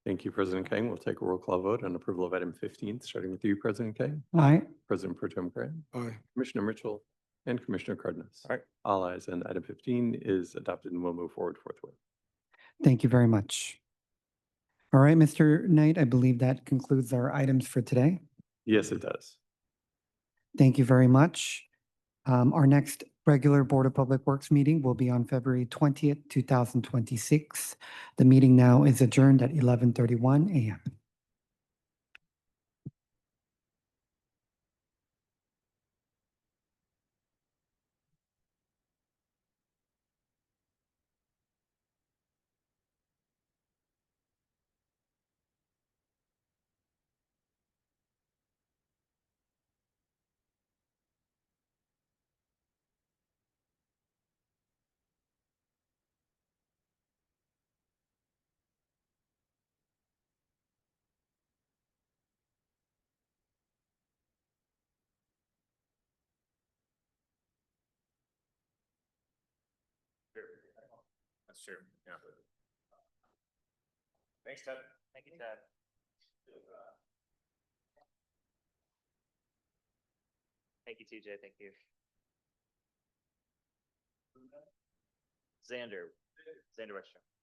Thank you, President King. We'll take a roll call vote on approval of item 15, starting with you, President King. Aye. President Pro Tem Grant. Aye. Commissioner Mitchell and Commissioner Cardenas. Aye. All ayes, and item 15 is adopted and will move forward forthwith. Thank you very much. All right, Mr. Knight, I believe that concludes our items for today. Yes, it does. Thank you very much. Our next regular Board of Public Works meeting will be on February 20th, 2026. The meeting now is adjourned at 11:31 a.m. That's true. Yeah. Thanks, Ted. Thank you, Ted. Thank you, TJ. Thank you. Xander, Xander Wexler.